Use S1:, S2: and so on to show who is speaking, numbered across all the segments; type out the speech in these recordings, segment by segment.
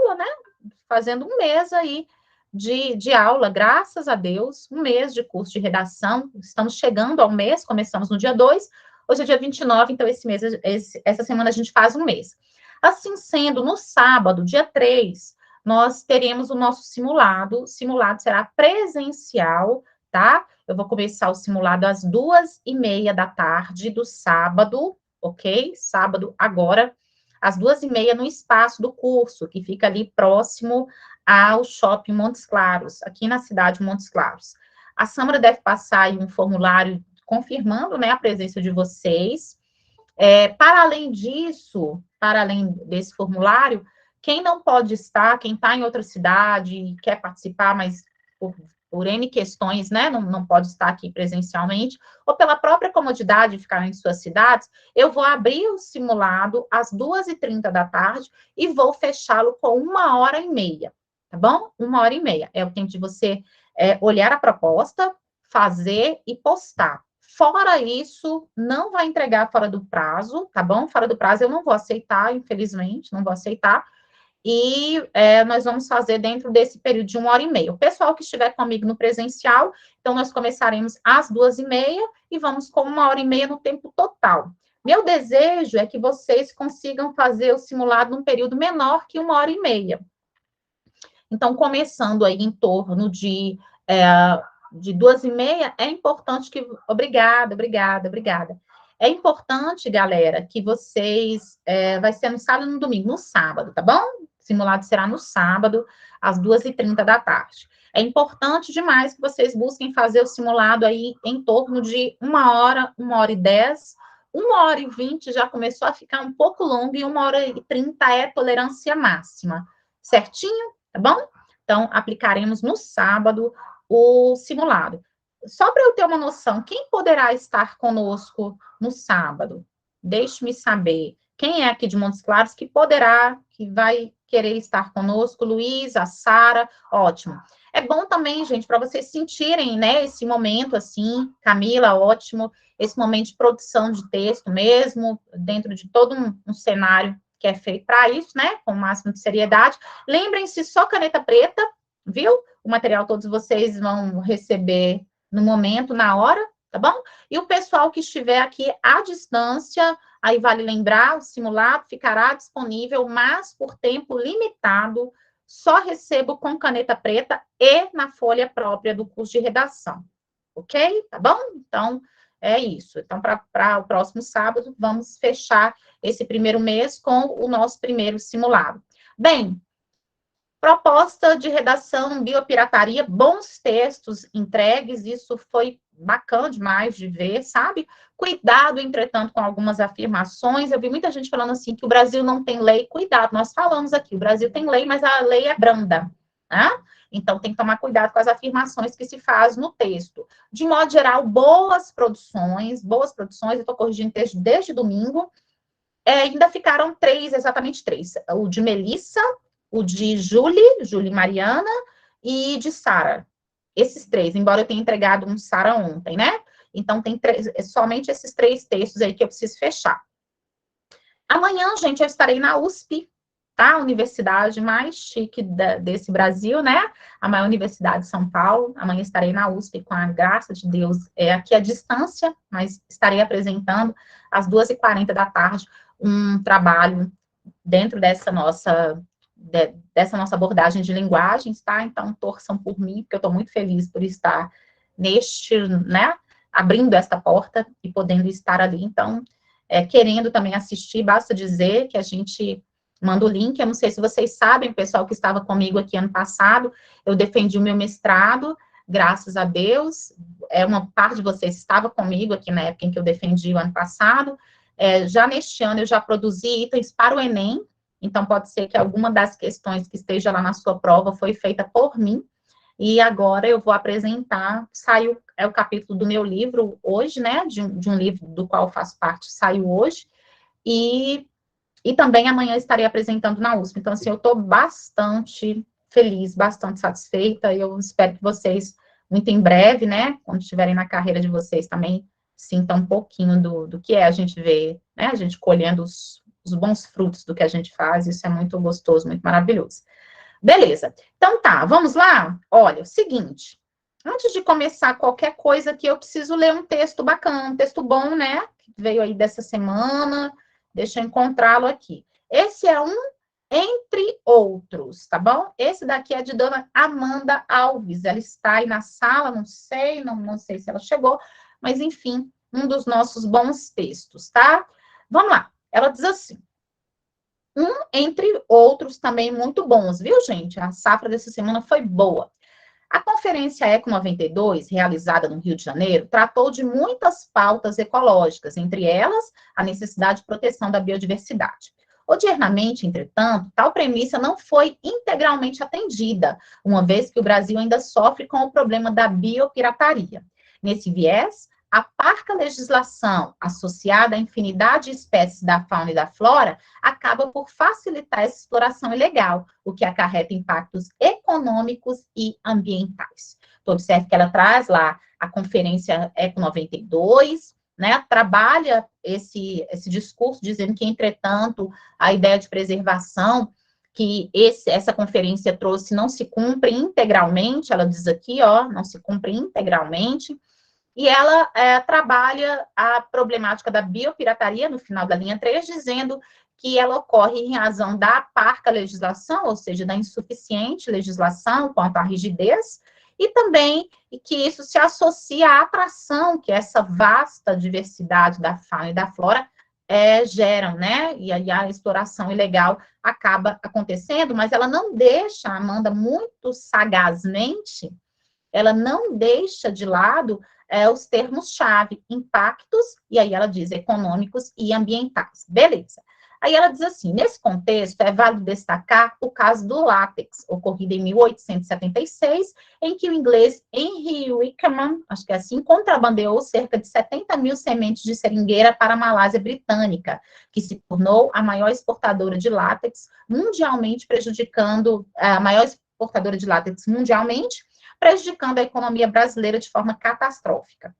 S1: aula, né? Fazendo um mês aí de aula, graças a Deus, um mês de curso de redação. Estamos chegando ao mês, começamos no dia 2, hoje é dia 29, então essa semana a gente faz um mês. Assim sendo, no sábado, dia 3, nós teremos o nosso simulado. O simulado será presencial, tá? Eu vou começar o simulado às 2h30 da tarde do sábado, ok? Sábado agora, às 2h30 no espaço do curso, que fica ali próximo ao Shopping Montes Claros, aqui na cidade de Montes Claros. A Sâmara deve passar aí um formulário confirmando, né, a presença de vocês. Para além disso, para além desse formulário, quem não pode estar, quem está em outra cidade e quer participar, mas por N questões, né, não pode estar aqui presencialmente, ou pela própria comodidade de ficar em suas cidades, eu vou abrir o simulado às 2h30 da tarde e vou fechá-lo com 1h30, tá bom? 1h30. É o tempo de você olhar a proposta, fazer e postar. Fora isso, não vai entregar fora do prazo, tá bom? Fora do prazo eu não vou aceitar, infelizmente, não vou aceitar. E nós vamos fazer dentro desse período de 1h30. O pessoal que estiver comigo no presencial, então nós começaremos às 2h30 e vamos com 1h30 no tempo total. Meu desejo é que vocês consigam fazer o simulado num período menor que 1h30. Então, começando aí em torno de 2h30, é importante que... Obrigada. É importante, galera, que vocês... vai ser no sábado e no domingo, no sábado, tá bom? O simulado será no sábado, às 2h30 da tarde. É importante demais que vocês busquem fazer o simulado aí em torno de 1h, 1h10, 1h20 já começou a ficar um pouco longo e 1h30 é tolerância máxima, certinho? Tá bom? Então, aplicaremos no sábado o simulado. Só para eu ter uma noção, quem poderá estar conosco no sábado? Deixe-me saber. Quem é aqui de Montes Claros que poderá, que vai querer estar conosco? Luísa, Sara, ótimo. É bom também, gente, para vocês sentirem, né, esse momento assim, Camila, ótimo, esse momento de produção de texto mesmo, dentro de todo um cenário que é feito para isso, né, com o máximo de seriedade. Lembrem-se, só caneta preta, viu? O material todos vocês vão receber no momento, na hora, tá bom? E o pessoal que estiver aqui à distância, aí vale lembrar, o simulado ficará disponível, mas por tempo limitado, só recebo com caneta preta e na folha própria do curso de redação, ok? Tá bom? Então, é isso. Então, para o próximo sábado, vamos fechar esse primeiro mês com o nosso primeiro simulado. Bem, proposta de redação, biopirataria, bons textos entregues, isso foi bacana demais de ver, sabe? Cuidado, entretanto, com algumas afirmações. Eu vi muita gente falando assim que o Brasil não tem lei. Cuidado, nós falamos aqui, o Brasil tem lei, mas a lei é branda, né? Então, tem que tomar cuidado com as afirmações que se faz no texto. De modo geral, boas produções, eu estou corrigindo texto desde domingo, ainda ficaram exatamente três. O de Melissa, o de Julie Mariana e de Sara. Esses três, embora eu tenha entregado um Sara ontem, né? Então, tem somente esses 3 textos aí que eu preciso fechar. Amanhã, gente, eu estarei na USP, tá? A universidade mais chique desse Brasil, né? A maior universidade de São Paulo. Amanhã estarei na USP, com a graça de Deus, aqui à distância, mas estarei apresentando às 2h40 da tarde um trabalho dentro dessa nossa abordagem de linguagens, tá? Então, torçam por mim, porque eu estou muito feliz por estar né, abrindo esta porta e podendo estar ali. Então, querendo também assistir, basta dizer que a gente manda o link. Eu não sei se vocês sabem, o pessoal que estava comigo aqui ano passado, eu defendi o meu mestrado, graças a Deus, uma parte de vocês estava comigo aqui na época em que eu defendi o ano passado. Já neste ano eu já produzi itens para o Enem, então pode ser que alguma das questões que esteja lá na sua prova foi feita por mim, e agora eu vou apresentar, saiu, o capítulo do meu livro hoje, né, de um livro do qual eu faço parte, saiu hoje, e também amanhã estarei apresentando na USP. Então, assim, eu estou bastante feliz, bastante satisfeita, e eu espero que vocês, muito em breve, né, quando estiverem na carreira de vocês também, sintam um pouquinho do que é a gente ver, né, a gente colhendo os os bons frutos do que a gente faz, isso é muito gostoso, muito maravilhoso. Beleza, então tá, vamos lá? Olha, o seguinte, antes de começar qualquer coisa aqui, eu preciso ler um texto bacana, um texto bom, né, que veio aí dessa semana, deixa eu encontrá-lo aqui. Esse é um entre outros, tá bom? Esse daqui é de dona Amanda Alves, ela está aí na sala, não sei, não sei se ela chegou, mas enfim, um dos nossos bons textos, tá? Vamos lá, ela diz assim, entre outros também muito bons, viu, gente? A safra dessa semana foi boa. A Conferência Eco 92, realizada no Rio de Janeiro, tratou de muitas pautas ecológicas, entre elas a necessidade de proteção da biodiversidade. Odiernamente, entretanto, tal premissa não foi integralmente atendida, uma vez que o Brasil ainda sofre com o problema da biopirataria. Nesse viés, a parca legislação associada à infinidade de espécies da fauna e da flora acaba por facilitar essa exploração ilegal, o que acarreta impactos econômicos e ambientais. Então, observe que ela traz lá a Conferência Eco 92, né, trabalha esse discurso dizendo que, entretanto, a ideia de preservação que essa conferência trouxe não se cumpre integralmente, ela diz aqui, ó, não se cumpre integralmente, e ela trabalha a problemática da biopirataria no final da linha 3, dizendo que ela ocorre em razão da parca legislação, ou seja, da insuficiente legislação quanto à rigidez, e também que isso se associa à atração que essa vasta diversidade da fauna e da flora geram, né? E aí a exploração ilegal acaba acontecendo, mas ela não deixa, Amanda, muito sagazmente, ela não deixa de lado os termos-chave, impactos, e aí ela diz econômicos e ambientais. Beleza. Aí ela diz assim, nesse contexto, é válido destacar o caso do látex, ocorrido em 1876, em que o inglês Henry Wickham, acho que é assim, contrabandeou cerca de 70 mil sementes de seringueira para a Malásia Britânica, que se tornou a maior exportadora de látex mundialmente, prejudicando a maior exportadora de látex mundialmente, prejudicando a economia brasileira de forma catastrófica.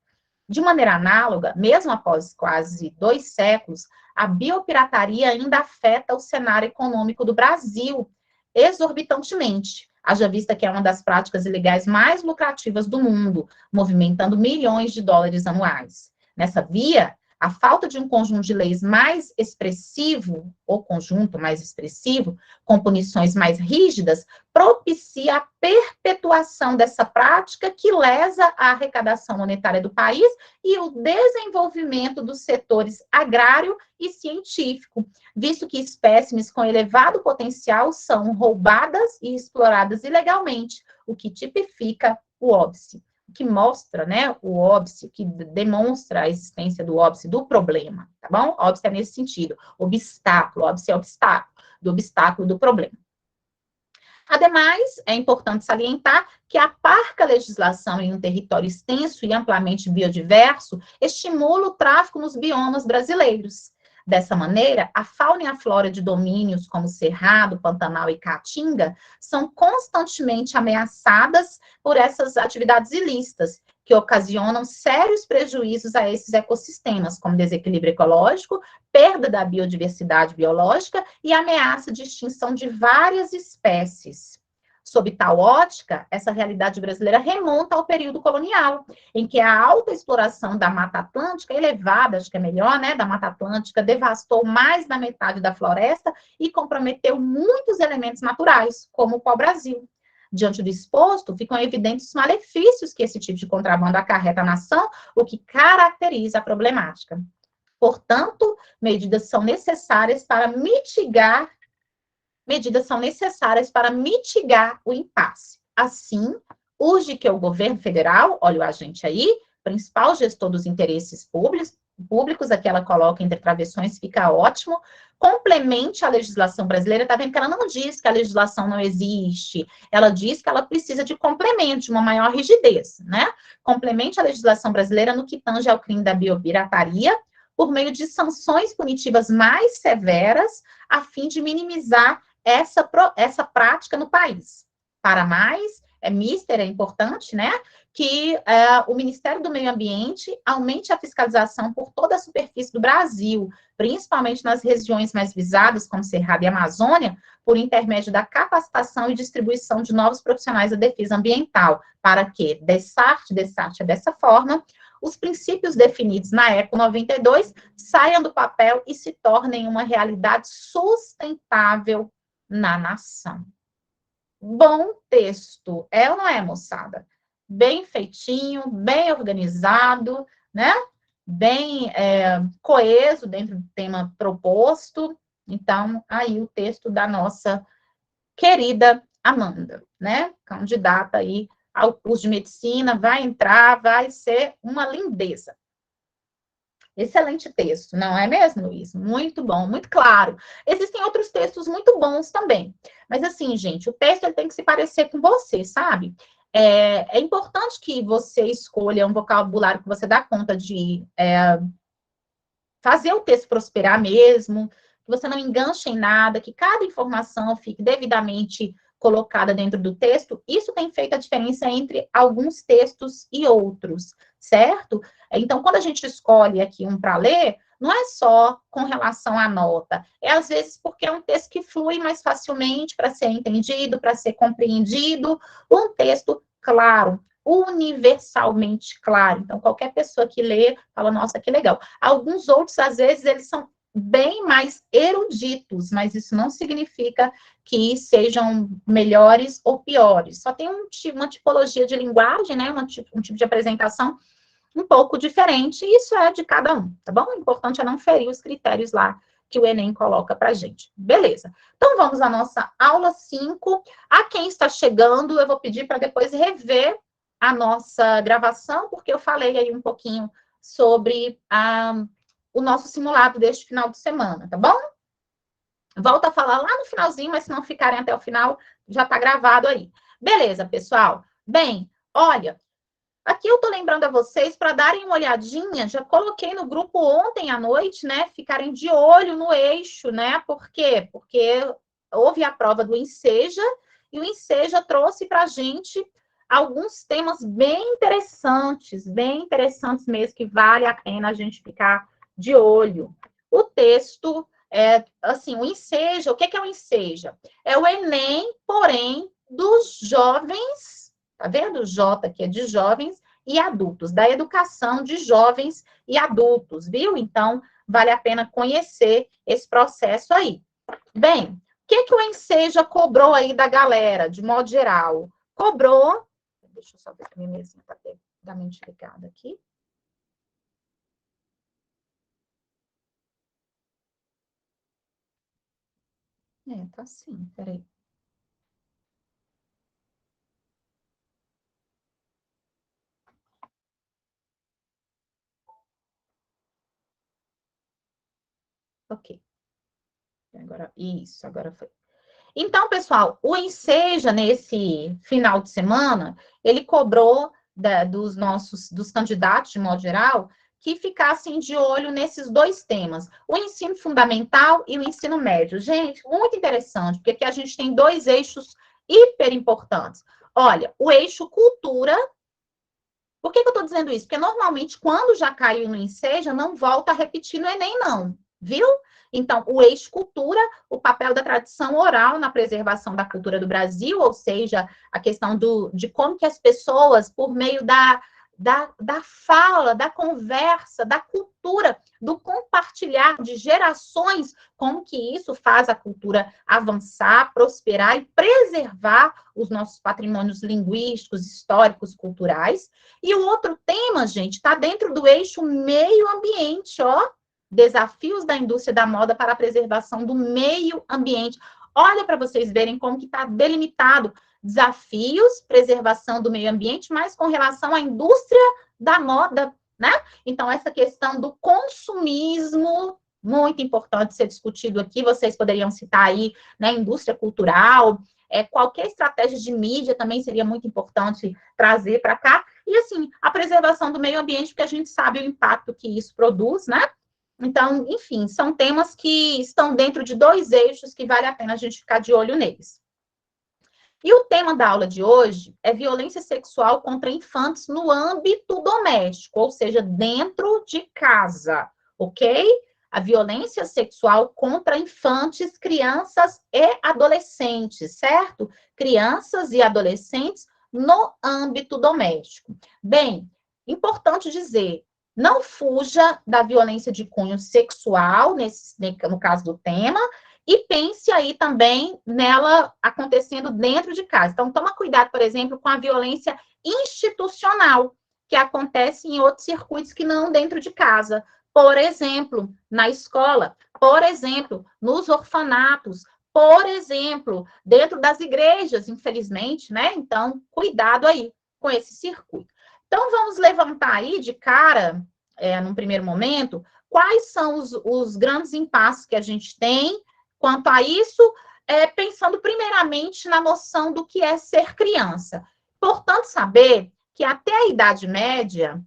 S1: De maneira análoga, mesmo após quase 2 séculos, a biopirataria ainda afeta o cenário econômico do Brasil exorbitantemente, haja vista que é uma das práticas ilegais mais lucrativas do mundo, movimentando milhões de dólares anuais. Nessa via, a falta de um conjunto de leis mais expressivo, ou conjunto mais expressivo, com punições mais rígidas, propicia a perpetuação dessa prática que lesa a arrecadação monetária do país e o desenvolvimento dos setores agrário e científico, visto que espécimes com elevado potencial são roubadas e exploradas ilegalmente, o que tipifica o óbice, que mostra, né, o óbice, que demonstra a existência do óbice, do problema, tá bom? Óbice é nesse sentido, obstáculo, óbice é obstáculo do problema. Ademais, é importante salientar que a parca legislação em um território extenso e amplamente biodiverso estimula o tráfico nos biomas brasileiros. Dessa maneira, a fauna e a flora de domínios como Cerrado, Pantanal e Caatinga são constantemente ameaçadas por essas atividades ilícitas, que ocasionam sérios prejuízos a esses ecossistemas, como desequilíbrio ecológico, perda da biodiversidade biológica e ameaça de extinção de várias espécies. Sob tal ótica, essa realidade brasileira remonta ao período colonial, em que a alta exploração da Mata Atlântica, elevada, acho que é melhor, né, da Mata Atlântica, devastou mais da metade da floresta e comprometeu muitos elementos naturais, como o pau-brasil. Diante do exposto, ficam evidentes os malefícios que esse tipo de contrabando acarreta à nação, o que caracteriza a problemática. Portanto, medidas são necessárias para mitigar o impasse. Assim, urge que o governo federal, olha o agente aí, principal gestor dos interesses públicos, aqui ela coloca entre travessões, fica ótimo, complemente a legislação brasileira, tá vendo que ela não diz que a legislação não existe, ela diz que ela precisa de complemento, de uma maior rigidez, né? Complemente a legislação brasileira no que tange ao crime da biopirataria, por meio de sanções punitivas mais severas, a fim de minimizar essa prática no país. Para mais, Mister, é importante, né? Que o Ministério do Meio Ambiente aumente a fiscalização por toda a superfície do Brasil, principalmente nas regiões mais visadas, como Cerrado e Amazônia, por intermédio da capacitação e distribuição de novos profissionais da defesa ambiental, para que, dessarte é dessa forma, os princípios definidos na ECO 92 saiam do papel e se tornem uma realidade sustentável na nação. Bom texto, é ou não é, moçada? Bem feitinho, bem organizado, né? Bem coeso dentro do tema proposto. Então, aí o texto da nossa querida Amanda, né? Candidata aí ao curso de medicina, vai entrar, vai ser uma lindeza. Excelente texto, não é mesmo, Luiz? Muito bom, muito claro. Existem outros textos muito bons também. Mas, assim, gente, o texto ele tem que se parecer com você, sabe? É importante que você escolha um vocabulário que você dá conta de fazer o texto prosperar mesmo, que você não enganche em nada, que cada informação fique devidamente colocada dentro do texto. Isso tem feito a diferença entre alguns textos e outros, certo? Então, quando a gente escolhe aqui um para ler, não é só com relação à nota, é às vezes porque é um texto que flui mais facilmente para ser entendido, para ser compreendido, um texto claro, universalmente claro. Então, qualquer pessoa que lê, fala, nossa, que legal. Alguns outros, às vezes, eles são bem mais eruditos, mas isso não significa que sejam melhores ou piores. Só tem uma tipologia de linguagem, né? Um tipo de apresentação um pouco diferente, e isso é de cada um, tá bom? O importante é não ferir os critérios lá que o Enem coloca pra gente. Beleza. Então, vamos à nossa aula 5. A quem está chegando, eu vou pedir para depois rever a nossa gravação, porque eu falei aí um pouquinho sobre o nosso simulado deste final de semana, tá bom? Volto a falar lá no finalzinho, mas se não ficarem até o final, já está gravado aí. Beleza, pessoal? Bem, olha, aqui eu tô lembrando a vocês para darem uma olhadinha, já coloquei no grupo ontem à noite, né? Ficarem de olho no eixo, né? Por quê? Porque houve a prova do Enseja, e o Enseja trouxe para a gente alguns temas bem interessantes mesmo, que vale a pena a gente ficar de olho. O texto, assim, o Enseja, o que é o Enseja? É o Enem, porém, dos jovens, tá vendo? O J, que é de jovens e adultos, da educação de jovens e adultos, viu? Então, vale a pena conhecer esse processo aí. Bem, o que o Enseja cobrou aí da galera, de modo geral? Cobrou, deixa eu só ver se a minha mesinha está devidamente ligada aqui. Tá sim, peraí. Ok. Agora, isso, agora foi. Então, pessoal, o Enseja, nesse final de semana, ele cobrou dos candidatos, de modo geral, que ficassem de olho nesses dois temas, o ensino fundamental e o ensino médio. Gente, muito interessante, porque aqui a gente tem dois eixos hiper importantes. Olha, o eixo cultura. Por que eu estou dizendo isso? Porque normalmente, quando já caiu no Enseja, não volta a repetir no Enem, não. Viu? Então, o eixo cultura, o papel da tradição oral na preservação da cultura do Brasil, ou seja, a questão de como que as pessoas, por meio da fala, da conversa, da cultura, do compartilhar de gerações, como que isso faz a cultura avançar, prosperar e preservar os nossos patrimônios linguísticos, históricos, culturais. E o outro tema, gente, está dentro do eixo meio ambiente, ó. Desafios da indústria da moda para a preservação do meio ambiente. Olha para vocês verem como que está delimitado. Desafios, preservação do meio ambiente, mas com relação à indústria da moda, né? Então, essa questão do consumismo, muito importante ser discutido aqui, vocês poderiam citar aí, né, indústria cultural, qualquer estratégia de mídia também seria muito importante trazer para cá, e assim, a preservação do meio ambiente, porque a gente sabe o impacto que isso produz, né? Então, enfim, são temas que estão dentro de dois eixos que vale a pena a gente ficar de olho neles. E o tema da aula de hoje é violência sexual contra infantes no âmbito doméstico, ou seja, dentro de casa, ok? A violência sexual contra infantes, crianças e adolescentes, certo? Crianças e adolescentes no âmbito doméstico. Bem, importante dizer, não fuja da violência de cunho sexual, no caso do tema, e pense aí também nela acontecendo dentro de casa. Então, toma cuidado, por exemplo, com a violência institucional, que acontece em outros circuitos que não dentro de casa. Por exemplo, na escola, por exemplo, nos orfanatos, por exemplo, dentro das igrejas, infelizmente, né? Então, cuidado aí com esse circuito. Então, vamos levantar aí de cara, num primeiro momento, quais são os grandes impasses que a gente tem quanto a isso, pensando primeiramente na noção do que é ser criança. Importante saber que até a Idade Média,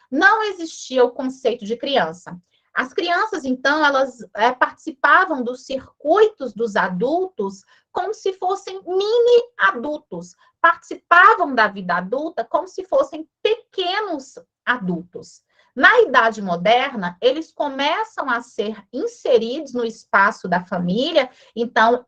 S1: não existia o conceito de criança. As crianças, então, elas participavam dos circuitos dos adultos como se fossem mini adultos, participavam da vida adulta como se fossem pequenos adultos. Na Idade Moderna, eles começam a ser inseridos no espaço da família, então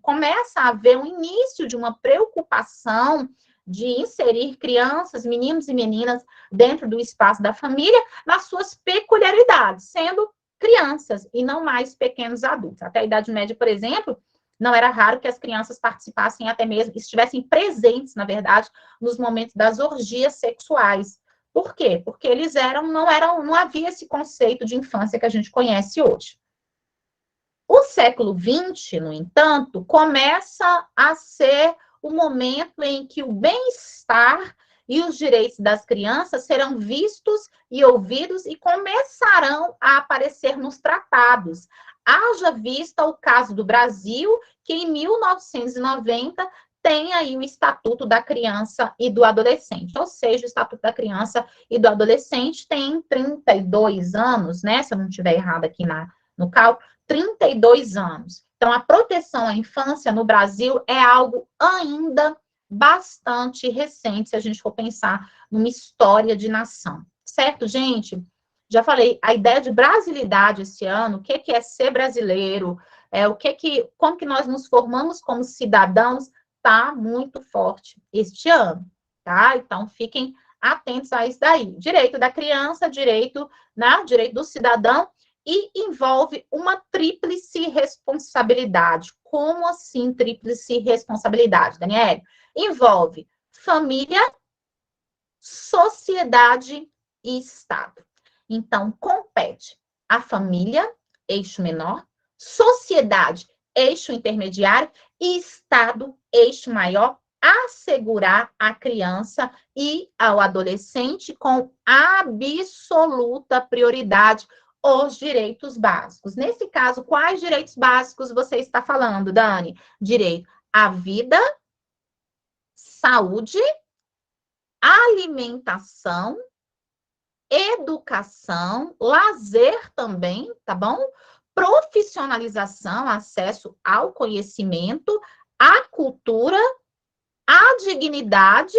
S1: começa a haver um início de uma preocupação de inserir crianças, meninos e meninas dentro do espaço da família, nas suas peculiaridades, sendo crianças e não mais pequenos adultos. Até a Idade Média, por exemplo, não era raro que as crianças participassem até mesmo, estivessem presentes, na verdade, nos momentos das orgias sexuais. Por quê? Porque eles não havia esse conceito de infância que a gente conhece hoje. O século XX, no entanto, começa a ser o momento em que o bem-estar e os direitos das crianças serão vistos e ouvidos e começarão a aparecer nos tratados. Haja vista o caso do Brasil, que em 1990 tem aí o Estatuto da Criança e do Adolescente, ou seja, o Estatuto da Criança e do Adolescente tem 32 anos, né? Se eu não estiver errado aqui no cálculo, 32 anos. Então, a proteção à infância no Brasil é algo ainda bastante recente, se a gente for pensar numa história de nação. Certo, gente? Já falei, a ideia de brasilidade esse ano, o que é ser brasileiro, como que nós nos formamos como cidadãos, está muito forte este ano, tá? Então, fiquem atentos a isso daí. Direito da criança, direito do cidadão, e envolve uma tríplice responsabilidade. Como assim tríplice responsabilidade, Daniele? Envolve família, sociedade e Estado. Então, compete a família, eixo menor, sociedade, eixo intermediário, e Estado, eixo maior, assegurar à criança e ao adolescente com absoluta prioridade os direitos básicos. Nesse caso, quais direitos básicos você está falando, Dani? Direito à vida, saúde, alimentação, educação, lazer também, tá bom? Profissionalização, acesso ao conhecimento, à cultura, à dignidade,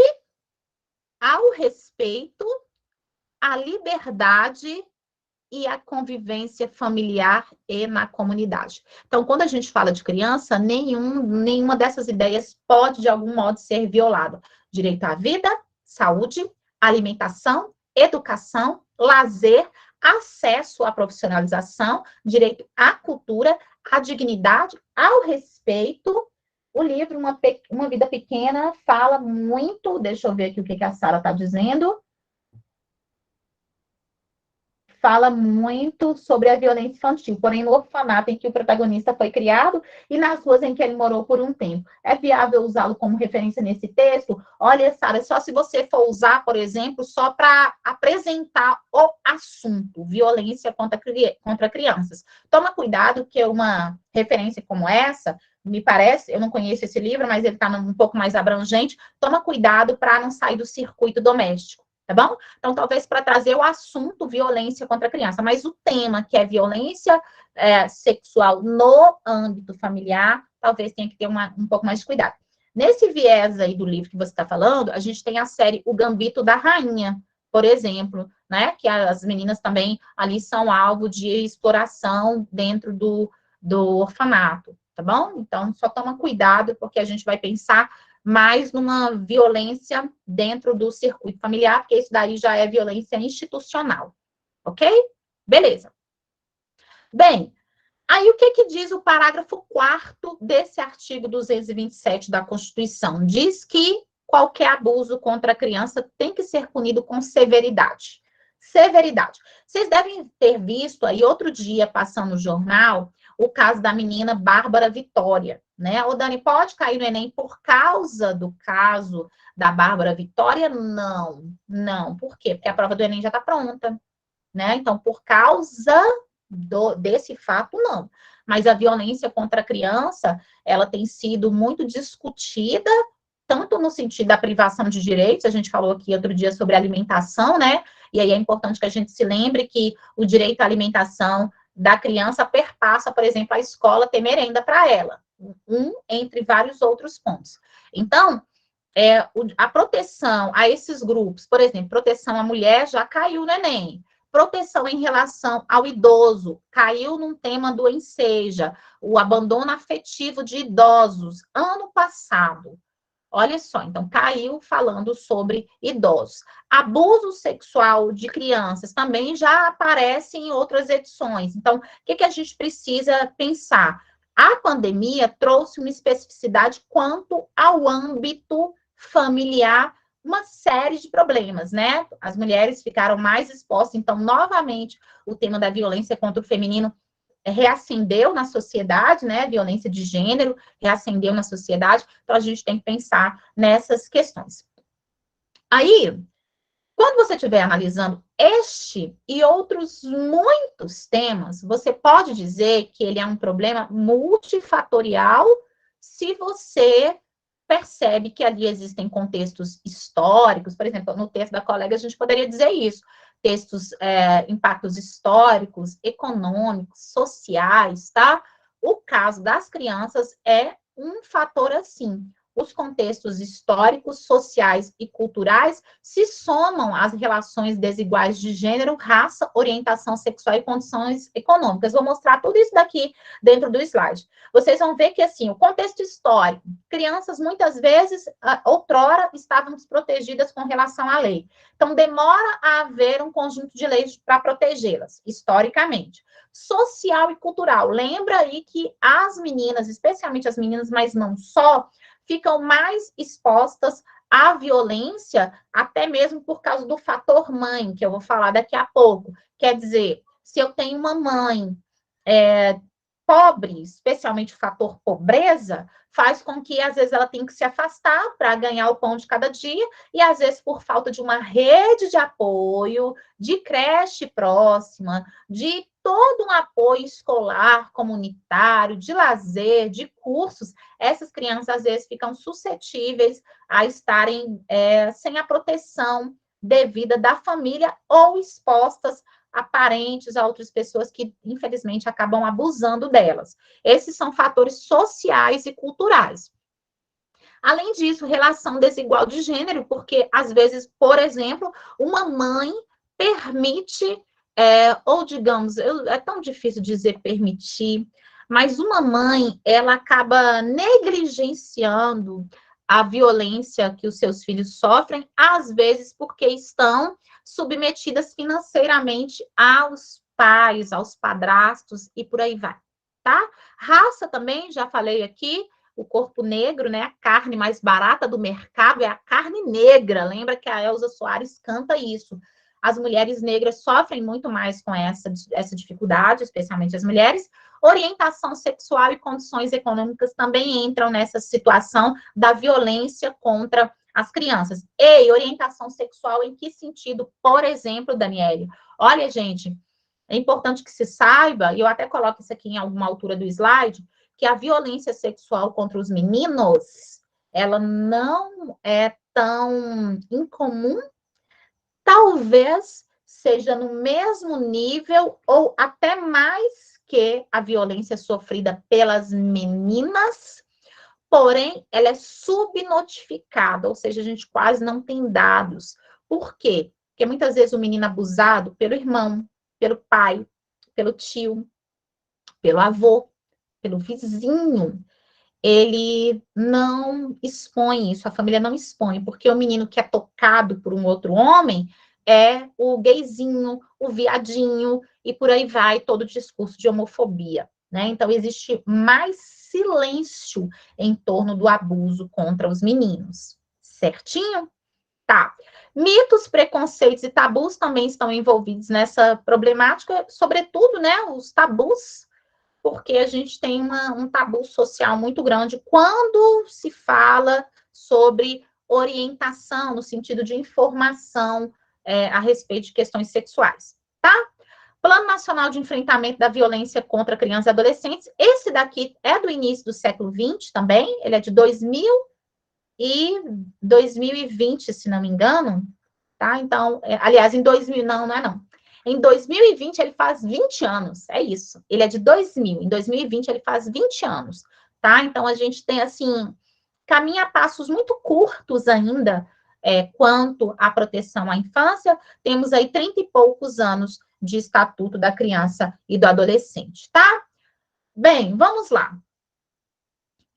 S1: ao respeito, à liberdade e a convivência familiar e na comunidade. Então, quando a gente fala de criança, nenhuma dessas ideias pode, de algum modo, ser violada. Direito à vida, saúde, alimentação, educação, lazer, acesso à profissionalização, direito à cultura, à dignidade, ao respeito. O livro Uma Vida Pequena fala muito, deixa eu ver aqui o que a Sara está dizendo, fala muito sobre a violência infantil, porém no orfanato em que o protagonista foi criado e nas ruas em que ele morou por um tempo. É viável usá-lo como referência nesse texto? Olha, Sara, só se você for usar, por exemplo, só para apresentar o assunto, violência contra crianças. Toma cuidado que uma referência como essa, me parece, eu não conheço esse livro, mas ele está um pouco mais abrangente, toma cuidado para não sair do circuito doméstico. Tá bom? Então, talvez para trazer o assunto violência contra a criança, mas o tema, que é violência sexual no âmbito familiar, talvez tenha que ter um pouco mais de cuidado. Nesse viés aí do livro que você está falando, a gente tem a série O Gambito da Rainha, por exemplo, né? Que as meninas também ali são alvo de exploração dentro do orfanato, tá bom? Então, só toma cuidado, porque a gente vai pensar mais numa violência dentro do circuito familiar, porque isso daí já é violência institucional, ok? Beleza. Bem, aí o que diz o parágrafo 4º desse artigo 227 da Constituição? Diz que qualquer abuso contra a criança tem que ser punido com severidade. Severidade. Vocês devem ter visto aí outro dia, passando no jornal, o caso da menina Bárbara Vitória, né? O Dani, pode cair no Enem por causa do caso da Bárbara Vitória? Não, não. Por quê? Porque a prova do Enem já está pronta, né? Então, por causa desse fato, não. Mas a violência contra a criança, ela tem sido muito discutida, tanto no sentido da privação de direitos, a gente falou aqui outro dia sobre alimentação, né? E aí é importante que a gente se lembre que o direito à alimentação da criança perpassa, por exemplo, a escola ter merenda para ela, entre vários outros pontos. Então, a proteção a esses grupos, por exemplo, proteção à mulher já caiu no Enem. Proteção em relação ao idoso, caiu num tema do Enseja, o abandono afetivo de idosos, ano passado. Olha só, então caiu falando sobre idosos. Abuso sexual de crianças também já aparece em outras edições. Então, o que a gente precisa pensar? A pandemia trouxe uma especificidade quanto ao âmbito familiar, uma série de problemas, né? As mulheres ficaram mais expostas, então, novamente, o tema da violência contra o feminino reacendeu na sociedade, né? Violência de gênero reacendeu na sociedade, então a gente tem que pensar nessas questões. Aí, quando você estiver analisando este e outros muitos temas, você pode dizer que ele é um problema multifatorial se você percebe que ali existem contextos históricos, por exemplo, no texto da colega a gente poderia dizer isso, textos, impactos históricos, econômicos, sociais, tá? O caso das crianças é um fator assim. Os contextos históricos, sociais e culturais se somam às relações desiguais de gênero, raça, orientação sexual e condições econômicas. Vou mostrar tudo isso daqui dentro do slide. Vocês vão ver que, assim, o contexto histórico, crianças, muitas vezes, outrora, estavam desprotegidas com relação à lei. Então, demora a haver um conjunto de leis para protegê-las, historicamente. Social e cultural. Lembra aí que as meninas, especialmente as meninas, mas não só, ficam mais expostas à violência, até mesmo por causa do fator mãe, que eu vou falar daqui a pouco. Quer dizer, se eu tenho uma mãe pobre, especialmente o fator pobreza, faz com que, às vezes, ela tenha que se afastar para ganhar o pão de cada dia, e, às vezes, por falta de uma rede de apoio, de creche próxima, de todo um apoio escolar, comunitário, de lazer, de cursos, essas crianças, às vezes, ficam suscetíveis a estarem sem a proteção devida da família ou expostas a parentes, a outras pessoas que, infelizmente, acabam abusando delas. Esses são fatores sociais e culturais. Além disso, relação desigual de gênero, porque, às vezes, por exemplo, uma mãe permite, ou digamos, é tão difícil dizer permitir, mas uma mãe, ela acaba negligenciando a violência que os seus filhos sofrem, às vezes porque estão submetidas financeiramente aos pais, aos padrastos e por aí vai, tá? Raça também, já falei aqui, o corpo negro, né? A carne mais barata do mercado é a carne negra. Lembra que a Elza Soares canta isso. As mulheres negras sofrem muito mais com essa dificuldade, especialmente as mulheres. Orientação sexual e condições econômicas também entram nessa situação da violência contra as crianças. E orientação sexual em que sentido? Por exemplo, Daniele, olha, gente, é importante que se saiba, e eu até coloco isso aqui em alguma altura do slide, que a violência sexual contra os meninos, ela não é tão incomum, talvez seja no mesmo nível ou até mais que a violência é sofrida pelas meninas, porém, ela é subnotificada, ou seja, a gente quase não tem dados. Por quê? Porque muitas vezes o menino abusado pelo irmão, pelo pai, pelo tio, pelo avô, pelo vizinho, ele não expõe isso, a família não expõe, porque o menino que é tocado por um outro homem é o gayzinho, o viadinho, e por aí vai todo o discurso de homofobia, né? Então, existe mais silêncio em torno do abuso contra os meninos, certinho? Tá. Mitos, preconceitos e tabus também estão envolvidos nessa problemática, sobretudo, né, os tabus, porque a gente tem um tabu social muito grande quando se fala sobre orientação, no sentido de informação a respeito de questões sexuais, tá? Plano Nacional de Enfrentamento da Violência contra Crianças e Adolescentes, esse daqui é do início do século XX também, ele é de 2020, se não me engano, tá? Então, aliás, em 2000, não é não. Em 2020, ele faz 20 anos, é isso. Ele é de 2000, em 2020 ele faz 20 anos, tá? Então, a gente tem, assim, caminha a passos muito curtos ainda, quanto à proteção à infância, temos aí 30 e poucos anos de Estatuto da Criança e do Adolescente, tá? Bem, vamos lá.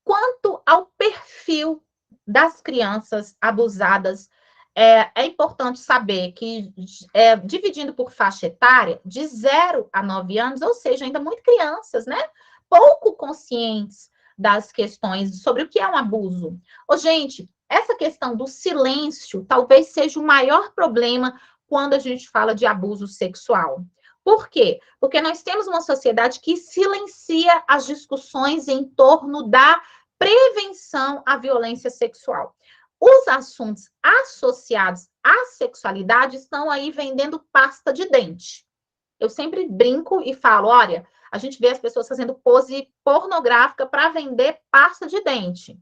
S1: Quanto ao perfil das crianças abusadas, é importante saber que, dividindo por faixa etária, de 0 a 9 anos, ou seja, ainda muito crianças, né? Pouco conscientes das questões sobre o que é um abuso. Ô, gente, essa questão do silêncio talvez seja o maior problema quando a gente fala de abuso sexual. Por quê? Porque nós temos uma sociedade que silencia as discussões em torno da prevenção à violência sexual. Os assuntos associados à sexualidade estão aí vendendo pasta de dente. Eu sempre brinco e falo, olha, a gente vê as pessoas fazendo pose pornográfica para vender pasta de dente.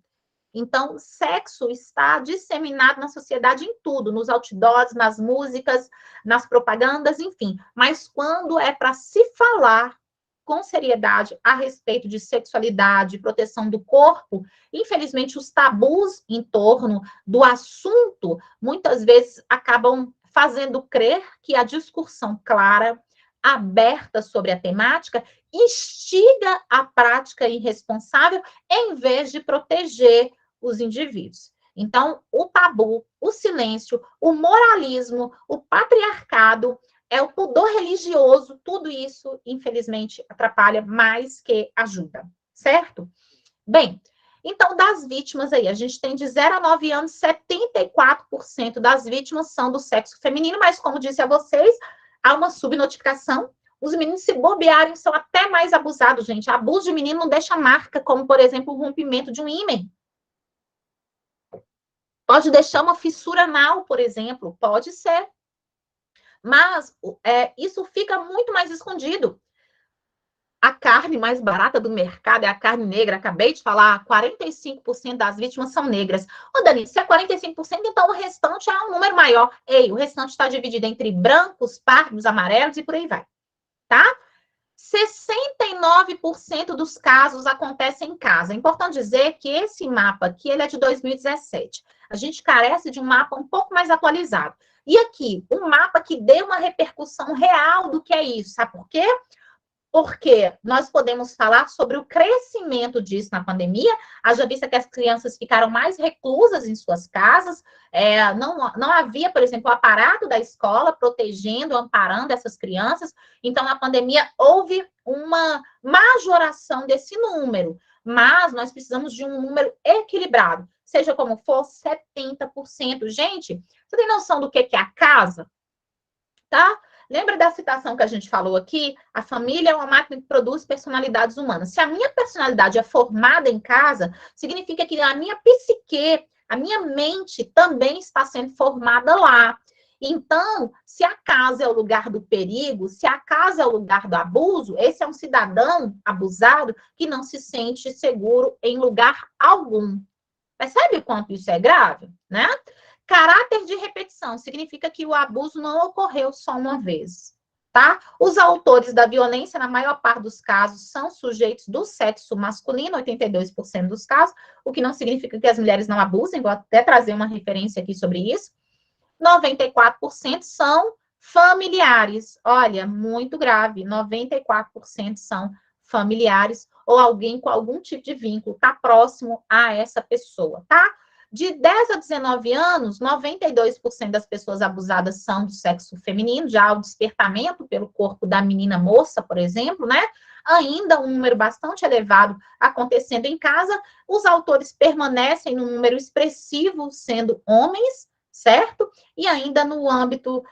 S1: Então, sexo está disseminado na sociedade em tudo, nos outdoors, nas músicas, nas propagandas, enfim. Mas quando é para se falar com seriedade a respeito de sexualidade, proteção do corpo, infelizmente os tabus em torno do assunto muitas vezes acabam fazendo crer que a discussão clara, aberta sobre a temática, instiga a prática irresponsável em vez de proteger os indivíduos. Então, o tabu, o silêncio, o moralismo, o patriarcado, o pudor religioso, tudo isso, infelizmente, atrapalha mais que ajuda, certo? Bem, então, das vítimas aí, a gente tem de 0 a 9 anos, 74% das vítimas são do sexo feminino, mas como disse a vocês, há uma subnotificação. Os meninos, se bobearem, são até mais abusados, gente. Abuso de menino não deixa marca, como, por exemplo, o rompimento de um ímã. Pode deixar uma fissura anal, por exemplo, pode ser. Mas isso fica muito mais escondido. A carne mais barata do mercado é a carne negra. Acabei de falar, 45% das vítimas são negras. Ô, Dani, se é 45%, então o restante é um número maior. Ei, o restante está dividido entre brancos, pardos, amarelos e por aí vai. Tá? 69% dos casos acontecem em casa. É importante dizer que esse mapa aqui, ele é de 2017. A gente carece de um mapa um pouco mais atualizado. E aqui, um mapa que dê uma repercussão real do que é isso. Sabe por quê? Porque nós podemos falar sobre o crescimento disso na pandemia, haja vista que as crianças ficaram mais reclusas em suas casas, não havia, por exemplo, o aparato da escola protegendo, amparando essas crianças, então na pandemia houve uma majoração desse número, mas nós precisamos de um número equilibrado, seja como for, 70%. Gente, você tem noção do que é a casa? Tá? Lembra da citação que a gente falou aqui? A família é uma máquina que produz personalidades humanas. Se a minha personalidade é formada em casa, significa que a minha psique, a minha mente também está sendo formada lá. Então, se a casa é o lugar do perigo, se a casa é o lugar do abuso, esse é um cidadão abusado que não se sente seguro em lugar algum. Percebe o quanto isso é grave, né? Caráter de repetição significa que o abuso não ocorreu só uma vez. tá? Os autores da violência, na maior parte dos casos, são sujeitos do sexo masculino, 82% dos casos, o que não significa que as mulheres não abusem, vou até trazer uma referência aqui sobre isso. 94% são familiares. Olha, muito grave, 94% são familiares ou alguém com algum tipo de vínculo, tá próximo a essa pessoa, tá? De 10 a 19 anos, 92% das pessoas abusadas são do sexo feminino, já o despertamento pelo corpo da menina moça, por exemplo, né? Ainda um número bastante elevado acontecendo em casa, os autores permanecem num número expressivo sendo homens, certo? E ainda no âmbito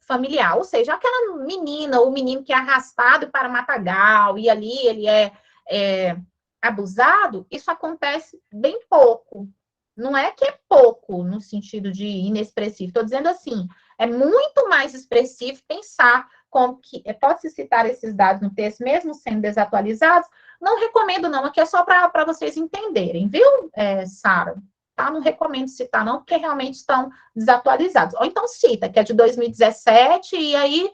S1: familiar, ou seja, aquela menina ou menino que é arrastado para matagal e ali ele é abusado, isso acontece bem pouco. Não é que é pouco no sentido de inexpressivo, estou dizendo assim, é muito mais expressivo pensar como que pode-se citar esses dados no texto, mesmo sendo desatualizados. Não recomendo, não, aqui é só para vocês entenderem, viu, Sara? Tá? Não recomendo citar, não, porque realmente estão desatualizados. Ou então cita, que é de 2017, e aí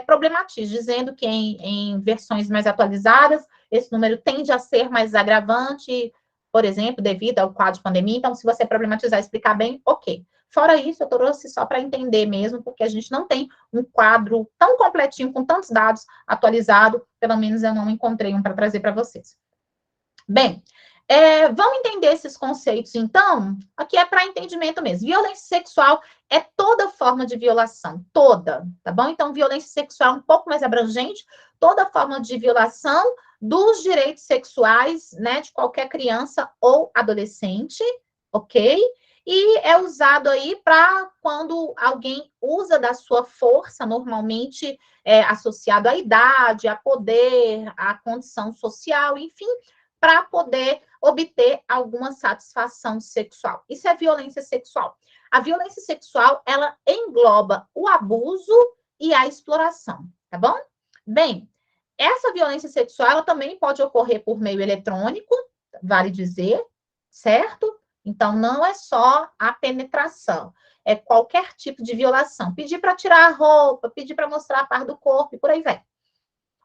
S1: problematiza, dizendo que em versões mais atualizadas, esse número tende a ser mais agravante, por exemplo, devido ao quadro de pandemia. Então, se você problematizar e explicar bem, ok. Fora isso, eu trouxe só para entender mesmo, porque a gente não tem um quadro tão completinho, com tantos dados atualizados, pelo menos eu não encontrei um para trazer para vocês. Bem, vamos entender esses conceitos, então? Aqui é para entendimento mesmo. Violência sexual é toda forma de violação, toda, tá bom? Então, violência sexual é um pouco mais abrangente, toda forma de violação dos direitos sexuais, né, de qualquer criança ou adolescente, ok? E é usado aí para quando alguém usa da sua força, normalmente associado à idade, a poder, à condição social, enfim, para poder obter alguma satisfação sexual. Isso é violência sexual. A violência sexual, ela engloba o abuso e a exploração, tá bom? Bem, essa violência sexual, ela também pode ocorrer por meio eletrônico, vale dizer, certo? Então, não é só a penetração, é qualquer tipo de violação. Pedir para tirar a roupa, pedir para mostrar a parte do corpo, e por aí vai.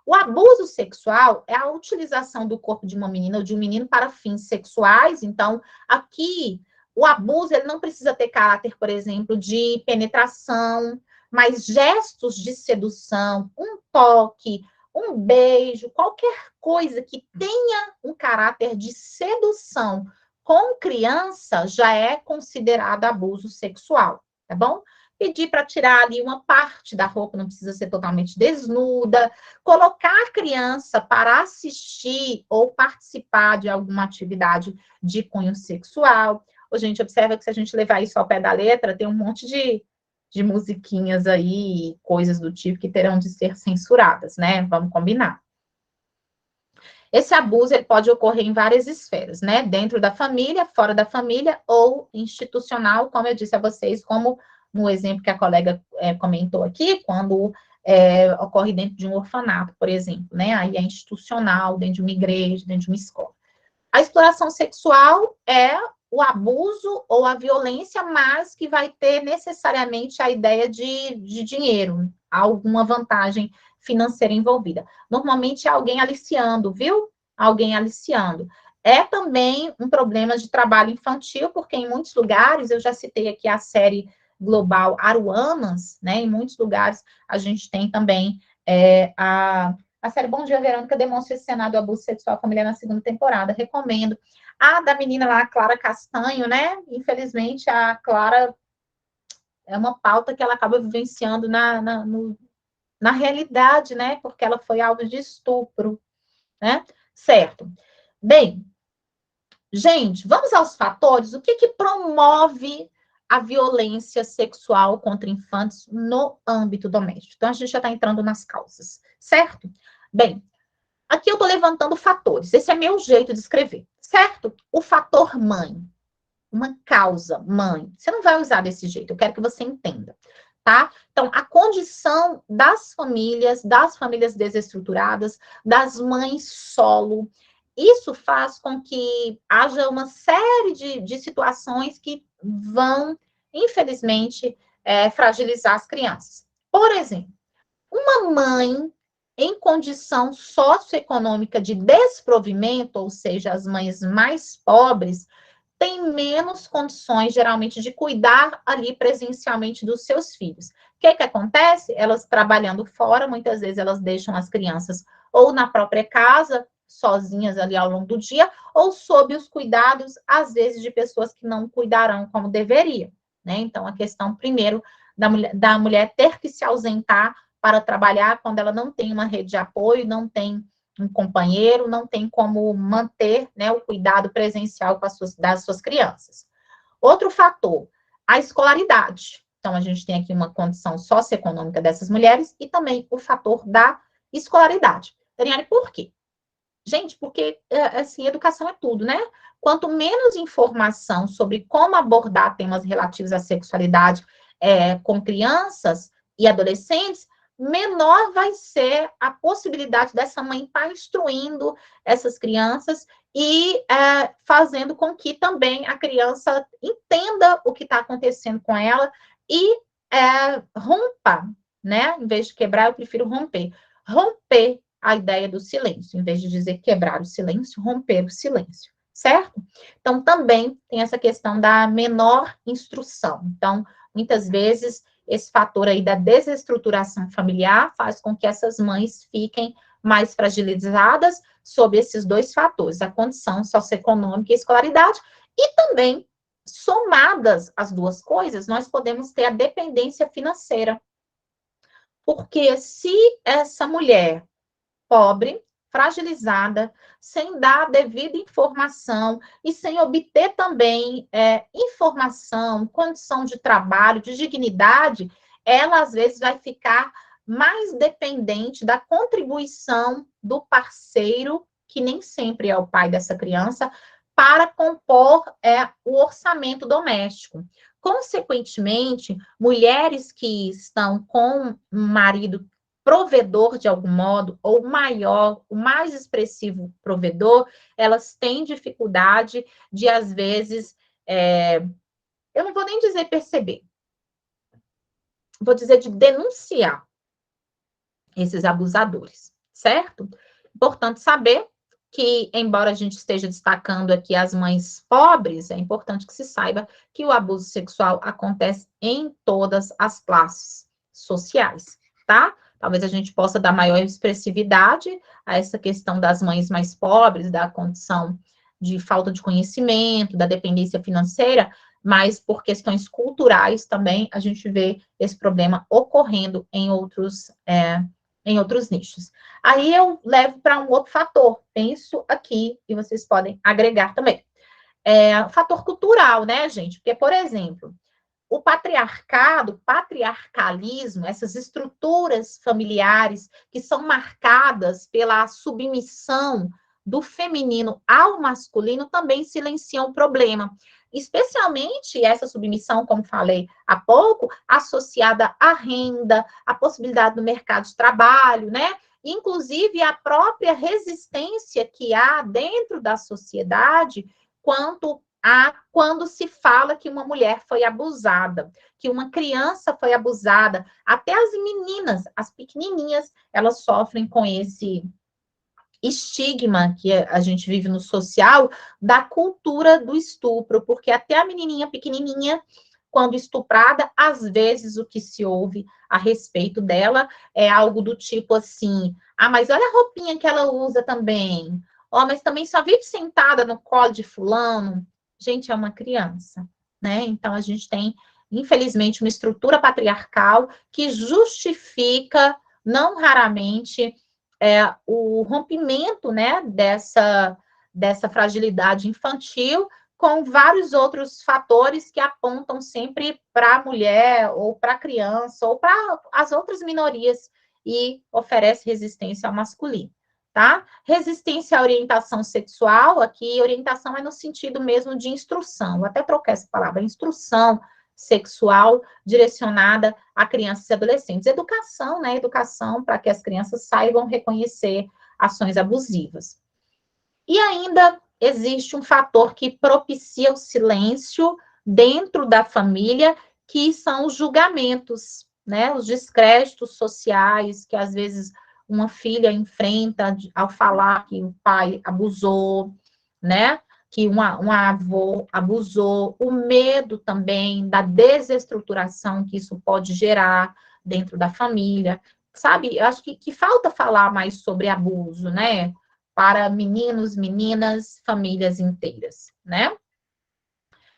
S1: O abuso sexual é a utilização do corpo de uma menina ou de um menino para fins sexuais. Então, aqui, o abuso ele não precisa ter caráter, por exemplo, de penetração, mas gestos de sedução, um toque, um beijo, qualquer coisa que tenha um caráter de sedução com criança já é considerado abuso sexual, tá bom? Pedir para tirar ali uma parte da roupa, não precisa ser totalmente desnuda, colocar a criança para assistir ou participar de alguma atividade de cunho sexual. Ô, gente, observa que se a gente levar isso ao pé da letra, tem um monte de musiquinhas aí, coisas do tipo que terão de ser censuradas, né? Vamos combinar. Esse abuso ele pode ocorrer em várias esferas, né? Dentro da família, fora da família ou institucional, como eu disse a vocês, como no exemplo que a colega comentou aqui, quando ocorre dentro de um orfanato, por exemplo, né? Aí é institucional, dentro de uma igreja, dentro de uma escola. A exploração sexual é o abuso ou a violência, mas que vai ter necessariamente a ideia de dinheiro, alguma vantagem financeira envolvida. Normalmente é alguém aliciando, viu? Alguém aliciando. É também um problema de trabalho infantil, porque em muitos lugares, eu já citei aqui a série global Aruanas, né? Em muitos lugares a gente tem também a série Bom Dia, Verônica demonstra esse cenário do abuso sexual familiar na segunda temporada. Recomendo. A da menina lá, a Clara Castanho, né? Infelizmente, a Clara é uma pauta que ela acaba vivenciando na realidade, né? Porque ela foi alvo de estupro, né? Certo. Bem, gente, vamos aos fatores. O que promove a violência sexual contra infantes no âmbito doméstico? Então, a gente já está entrando nas causas, certo? Bem, aqui eu estou levantando fatores. Esse é meu jeito de escrever, certo? O fator mãe. Uma causa, mãe. Você não vai usar desse jeito. Eu quero que você entenda, tá? Então, a condição das famílias desestruturadas, das mães solo, isso faz com que haja uma série de situações que vão, infelizmente, fragilizar as crianças. Por exemplo, Uma mãe em condição socioeconômica de desprovimento, ou seja, as mães mais pobres, têm menos condições, geralmente, de cuidar ali presencialmente dos seus filhos. O que acontece? Elas trabalhando fora, muitas vezes elas deixam as crianças ou na própria casa, sozinhas ali ao longo do dia, ou sob os cuidados, às vezes, de pessoas que não cuidarão como deveria, né? Então, a questão, primeiro, da mulher ter que se ausentar para trabalhar quando ela não tem uma rede de apoio, não tem um companheiro, não tem como manter, né, o cuidado presencial com das suas crianças. Outro fator, a escolaridade. Então, a gente tem aqui uma condição socioeconômica dessas mulheres e também o fator da escolaridade. Daniela, por quê? Gente, porque, assim, educação é tudo, né? Quanto menos informação sobre como abordar temas relativos à sexualidade com crianças e adolescentes, menor vai ser a possibilidade dessa mãe estar instruindo essas crianças e fazendo com que também a criança entenda o que está acontecendo com ela e rompa, né? Em vez de quebrar, eu prefiro romper. Romper a ideia do silêncio, em vez de dizer quebrar o silêncio, romper o silêncio, certo? Então, também tem essa questão da menor instrução. Então, muitas vezes, esse fator aí da desestruturação familiar faz com que essas mães fiquem mais fragilizadas sob esses dois fatores, a condição socioeconômica e a escolaridade, e também, somadas as duas coisas, nós podemos ter a dependência financeira. Porque se essa mulher pobre, fragilizada, sem dar a devida informação e sem obter também informação, condição de trabalho, de dignidade, ela às vezes vai ficar mais dependente da contribuição do parceiro, que nem sempre é o pai dessa criança, para compor o orçamento doméstico. Consequentemente, mulheres que estão com um marido provedor de algum modo, ou maior, o mais expressivo provedor, elas têm dificuldade de, às vezes, eu não vou nem dizer perceber, vou dizer de denunciar esses abusadores, certo? Importante saber que, embora a gente esteja destacando aqui as mães pobres, é importante que se saiba que o abuso sexual acontece em todas as classes sociais, tá? Talvez a gente possa dar maior expressividade a essa questão das mães mais pobres, da condição de falta de conhecimento, da dependência financeira, mas por questões culturais também a gente vê esse problema ocorrendo em outros nichos. Aí eu levo para um outro fator, penso aqui, e vocês podem agregar também. O fator cultural, né, gente? Porque, por exemplo, o patriarcado, patriarcalismo, essas estruturas familiares que são marcadas pela submissão do feminino ao masculino também silenciam o problema. Especialmente essa submissão, como falei há pouco, associada à renda, à possibilidade do mercado de trabalho, né? Inclusive a própria resistência que há dentro da sociedade quando se fala que uma mulher foi abusada, que uma criança foi abusada, até as meninas, as pequenininhas, elas sofrem com esse estigma que a gente vive no social da cultura do estupro, porque até a menininha pequenininha, quando estuprada, às vezes o que se ouve a respeito dela é algo do tipo assim: ah, mas olha a roupinha que ela usa também. Ó, mas também só vive sentada no colo de fulano. Gente, é uma criança, né? Então a gente tem, infelizmente, uma estrutura patriarcal que justifica, não raramente, o rompimento, né, dessa fragilidade infantil, com vários outros fatores que apontam sempre para a mulher, ou para a criança, ou para as outras minorias, e oferece resistência ao masculino, tá? Resistência à orientação sexual, aqui orientação é no sentido mesmo de instrução, vou até trocar essa palavra, instrução sexual direcionada a crianças e adolescentes. Educação, né? Educação para que as crianças saibam reconhecer ações abusivas. E ainda existe um fator que propicia o silêncio dentro da família, que são os julgamentos, né? Os descréditos sociais que, às vezes, uma filha enfrenta ao falar que o pai abusou, né? Que um avô abusou, o medo também da desestruturação que isso pode gerar dentro da família, sabe? Eu acho que falta falar mais sobre abuso, né? Para meninos, meninas, famílias inteiras, né?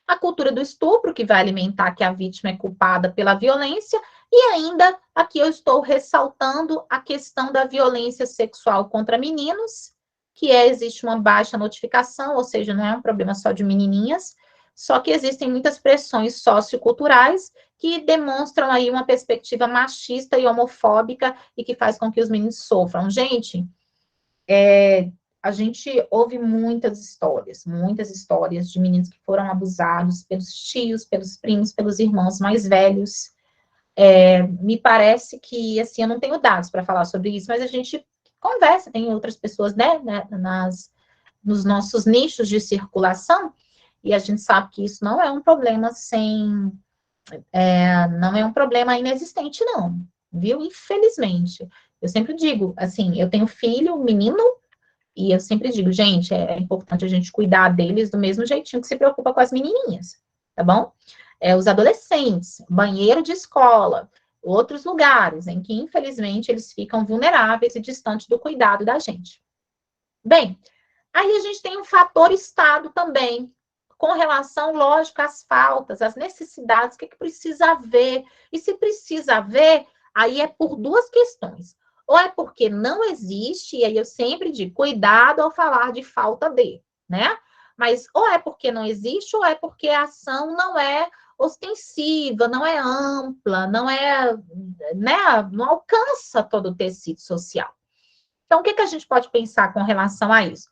S1: A cultura do estupro, que vai alimentar que a vítima é culpada pela violência, e ainda aqui eu estou ressaltando a questão da violência sexual contra meninos, que existe uma baixa notificação, ou seja, não é um problema só de menininhas, só que existem muitas pressões socioculturais que demonstram aí uma perspectiva machista e homofóbica e que faz com que os meninos sofram. Gente, a gente ouve muitas histórias de meninos que foram abusados pelos tios, pelos primos, pelos irmãos mais velhos. Me parece que, assim, eu não tenho dados para falar sobre isso, mas a gente conversa, tem outras pessoas, né, nos nossos nichos de circulação, e a gente sabe que isso não é um problema não é um problema inexistente, não, viu? Infelizmente. Eu sempre digo, assim, eu tenho filho, um menino, e eu sempre digo, gente, é importante a gente cuidar deles do mesmo jeitinho que se preocupa com as menininhas, tá bom? Os adolescentes, banheiro de escola, outros lugares em que, infelizmente, eles ficam vulneráveis e distantes do cuidado da gente. Bem, aí a gente tem um fator Estado também, com relação, lógico, às faltas, às necessidades, o que precisa haver. E se precisa haver, aí é por duas questões. Ou é porque não existe, e aí eu sempre digo, cuidado ao falar de falta de, né? Mas ou é porque não existe, ou é porque a ação não é ostensiva, não é ampla, não é, né, não alcança todo o tecido social. Então, o que a gente pode pensar com relação a isso?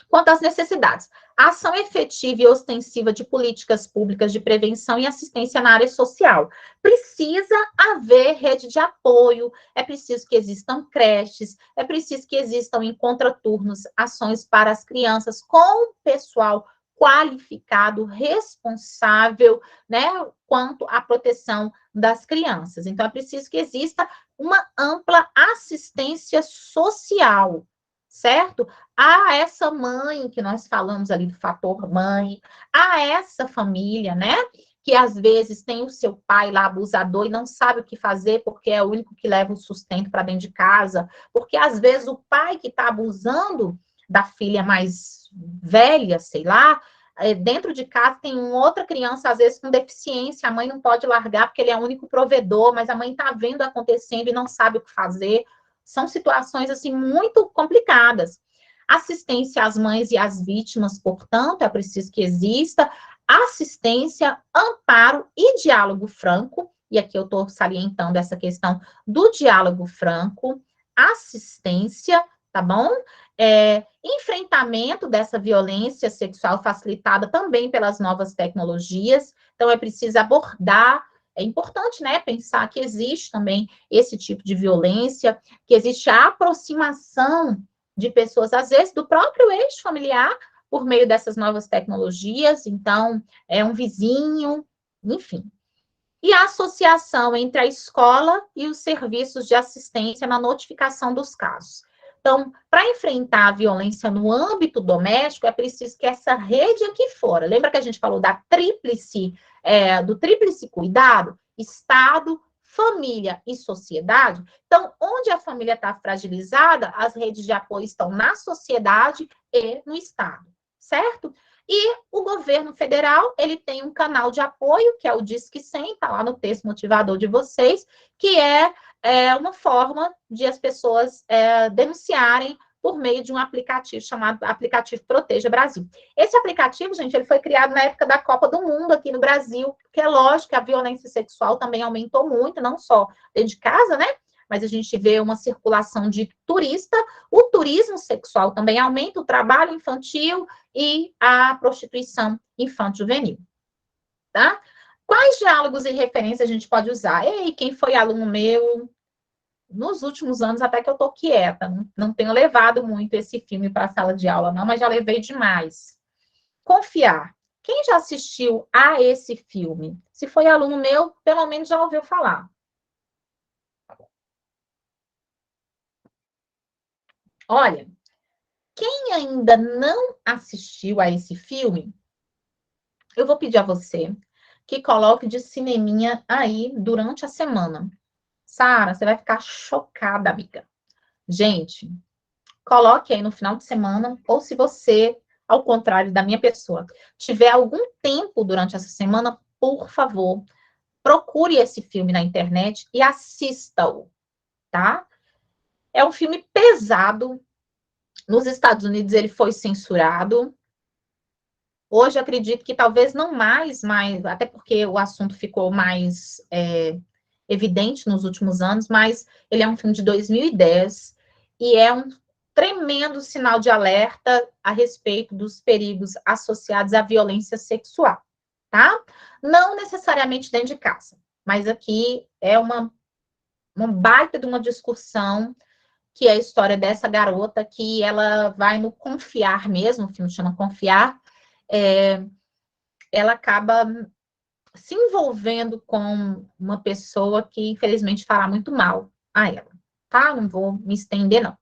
S1: Quanto às necessidades, a ação efetiva e ostensiva de políticas públicas de prevenção e assistência na área social. Precisa haver rede de apoio, é preciso que existam creches, é preciso que existam em contraturnos ações para as crianças com pessoal qualificado, responsável, né, quanto à proteção das crianças. Então, é preciso que exista uma ampla assistência social, certo? A essa mãe que nós falamos ali do fator mãe, a essa família, né? Que às vezes tem o seu pai lá abusador e não sabe o que fazer porque é o único que leva o sustento para dentro de casa, porque às vezes o pai que está abusando da filha mais velha, sei lá, dentro de casa tem uma outra criança, às vezes com deficiência, a mãe não pode largar porque ele é o único provedor, mas a mãe está vendo acontecendo e não sabe o que fazer. São situações, assim, muito complicadas. Assistência às mães e às vítimas, portanto, é preciso que exista assistência, amparo e diálogo franco, e aqui eu estou salientando essa questão do diálogo franco, assistência, tá bom? Enfrentamento dessa violência sexual facilitada também pelas novas tecnologias, então é preciso abordar. É importante, né, pensar que existe também esse tipo de violência, que existe a aproximação de pessoas, às vezes, do próprio eixo familiar, por meio dessas novas tecnologias, então, é um vizinho, enfim. E a associação entre a escola e os serviços de assistência na notificação dos casos. Então, para enfrentar a violência no âmbito doméstico, é preciso que essa rede aqui fora, lembra que a gente falou do tríplice cuidado? Estado, família e sociedade. Então, onde a família está fragilizada, as redes de apoio estão na sociedade e no Estado, certo? E o governo federal, ele tem um canal de apoio, que é o Disque 100, está lá no texto motivador de vocês, que é uma forma de as pessoas denunciarem por meio de um aplicativo chamado Aplicativo Proteja Brasil. Esse aplicativo, gente, ele foi criado na época da Copa do Mundo aqui no Brasil, porque é lógico que a violência sexual também aumentou muito, não só dentro de casa, né? Mas a gente vê uma circulação de turista, o turismo sexual também aumenta, o trabalho infantil e a prostituição infanto-juvenil, tá? Quais diálogos e referências a gente pode usar? Ei, quem foi aluno meu, nos últimos anos, até que eu tô quieta, não tenho levado muito esse filme para a sala de aula, não, mas já levei demais. Confiar. Quem já assistiu a esse filme? Se foi aluno meu, pelo menos já ouviu falar. Olha, quem ainda não assistiu a esse filme, eu vou pedir a você que coloque de cineminha aí durante a semana. Sara, você vai ficar chocada, amiga. Gente, coloque aí no final de semana, ou se você, ao contrário da minha pessoa, tiver algum tempo durante essa semana, por favor, procure esse filme na internet e assista-o, tá? É um filme pesado. Nos Estados Unidos ele foi censurado. Hoje acredito que talvez não mais, mas até porque o assunto ficou mais evidente nos últimos anos, mas ele é um filme de 2010 e é um tremendo sinal de alerta a respeito dos perigos associados à violência sexual, tá? Não necessariamente dentro de casa, mas aqui é uma baita de uma discussão que é a história dessa garota que ela vai no confiar mesmo, o filme chama Confiar, ela acaba se envolvendo com uma pessoa que, infelizmente, fará muito mal a ela, tá? Não vou me estender, não.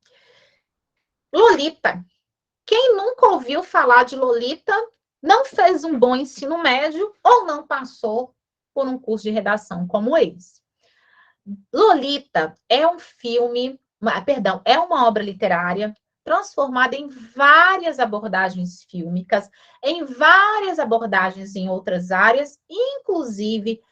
S1: Lolita. Quem nunca ouviu falar de Lolita não fez um bom ensino médio ou não passou por um curso de redação como esse. Lolita é um filme, perdão, é uma obra literária transformada em várias abordagens fílmicas, em várias abordagens em outras áreas, inclusive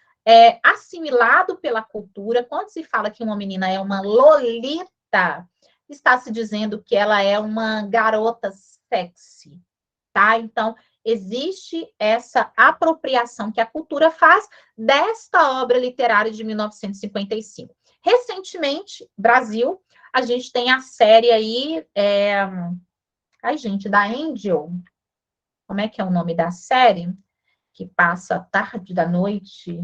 S1: assimilado pela cultura. Quando se fala que uma menina é uma Lolita, está se dizendo que ela é uma garota sexy, tá? Então, existe essa apropriação que a cultura faz desta obra literária de 1955. Recentemente, Brasil, a gente tem a série aí, ai, gente, da Angel, como é que é o nome da série? Que passa tarde da noite.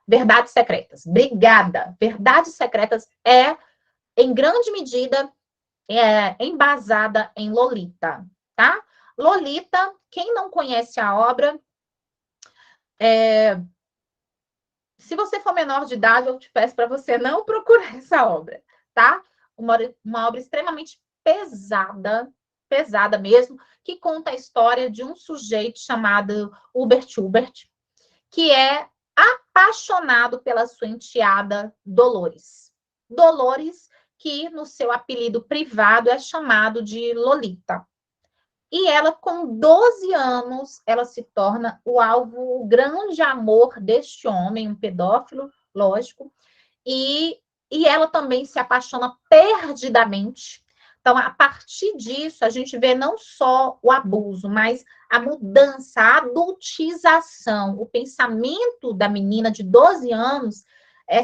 S1: Verdades Secretas. Obrigada. Verdades Secretas é, em grande medida, embasada em Lolita, tá? Lolita, quem não conhece a obra, se você for menor de idade, eu te peço para você não procurar essa obra, tá? Uma obra extremamente pesada, pesada mesmo, que conta a história de um sujeito chamado Hubert Hubert, que é apaixonado pela sua enteada Dolores. Dolores, que no seu apelido privado é chamado de Lolita. E ela, com 12 anos, ela se torna o alvo, o grande amor deste homem, um pedófilo, lógico, e ela também se apaixona perdidamente. Então, a partir disso, a gente vê não só o abuso, mas a mudança, a adultização. O pensamento da menina de 12 anos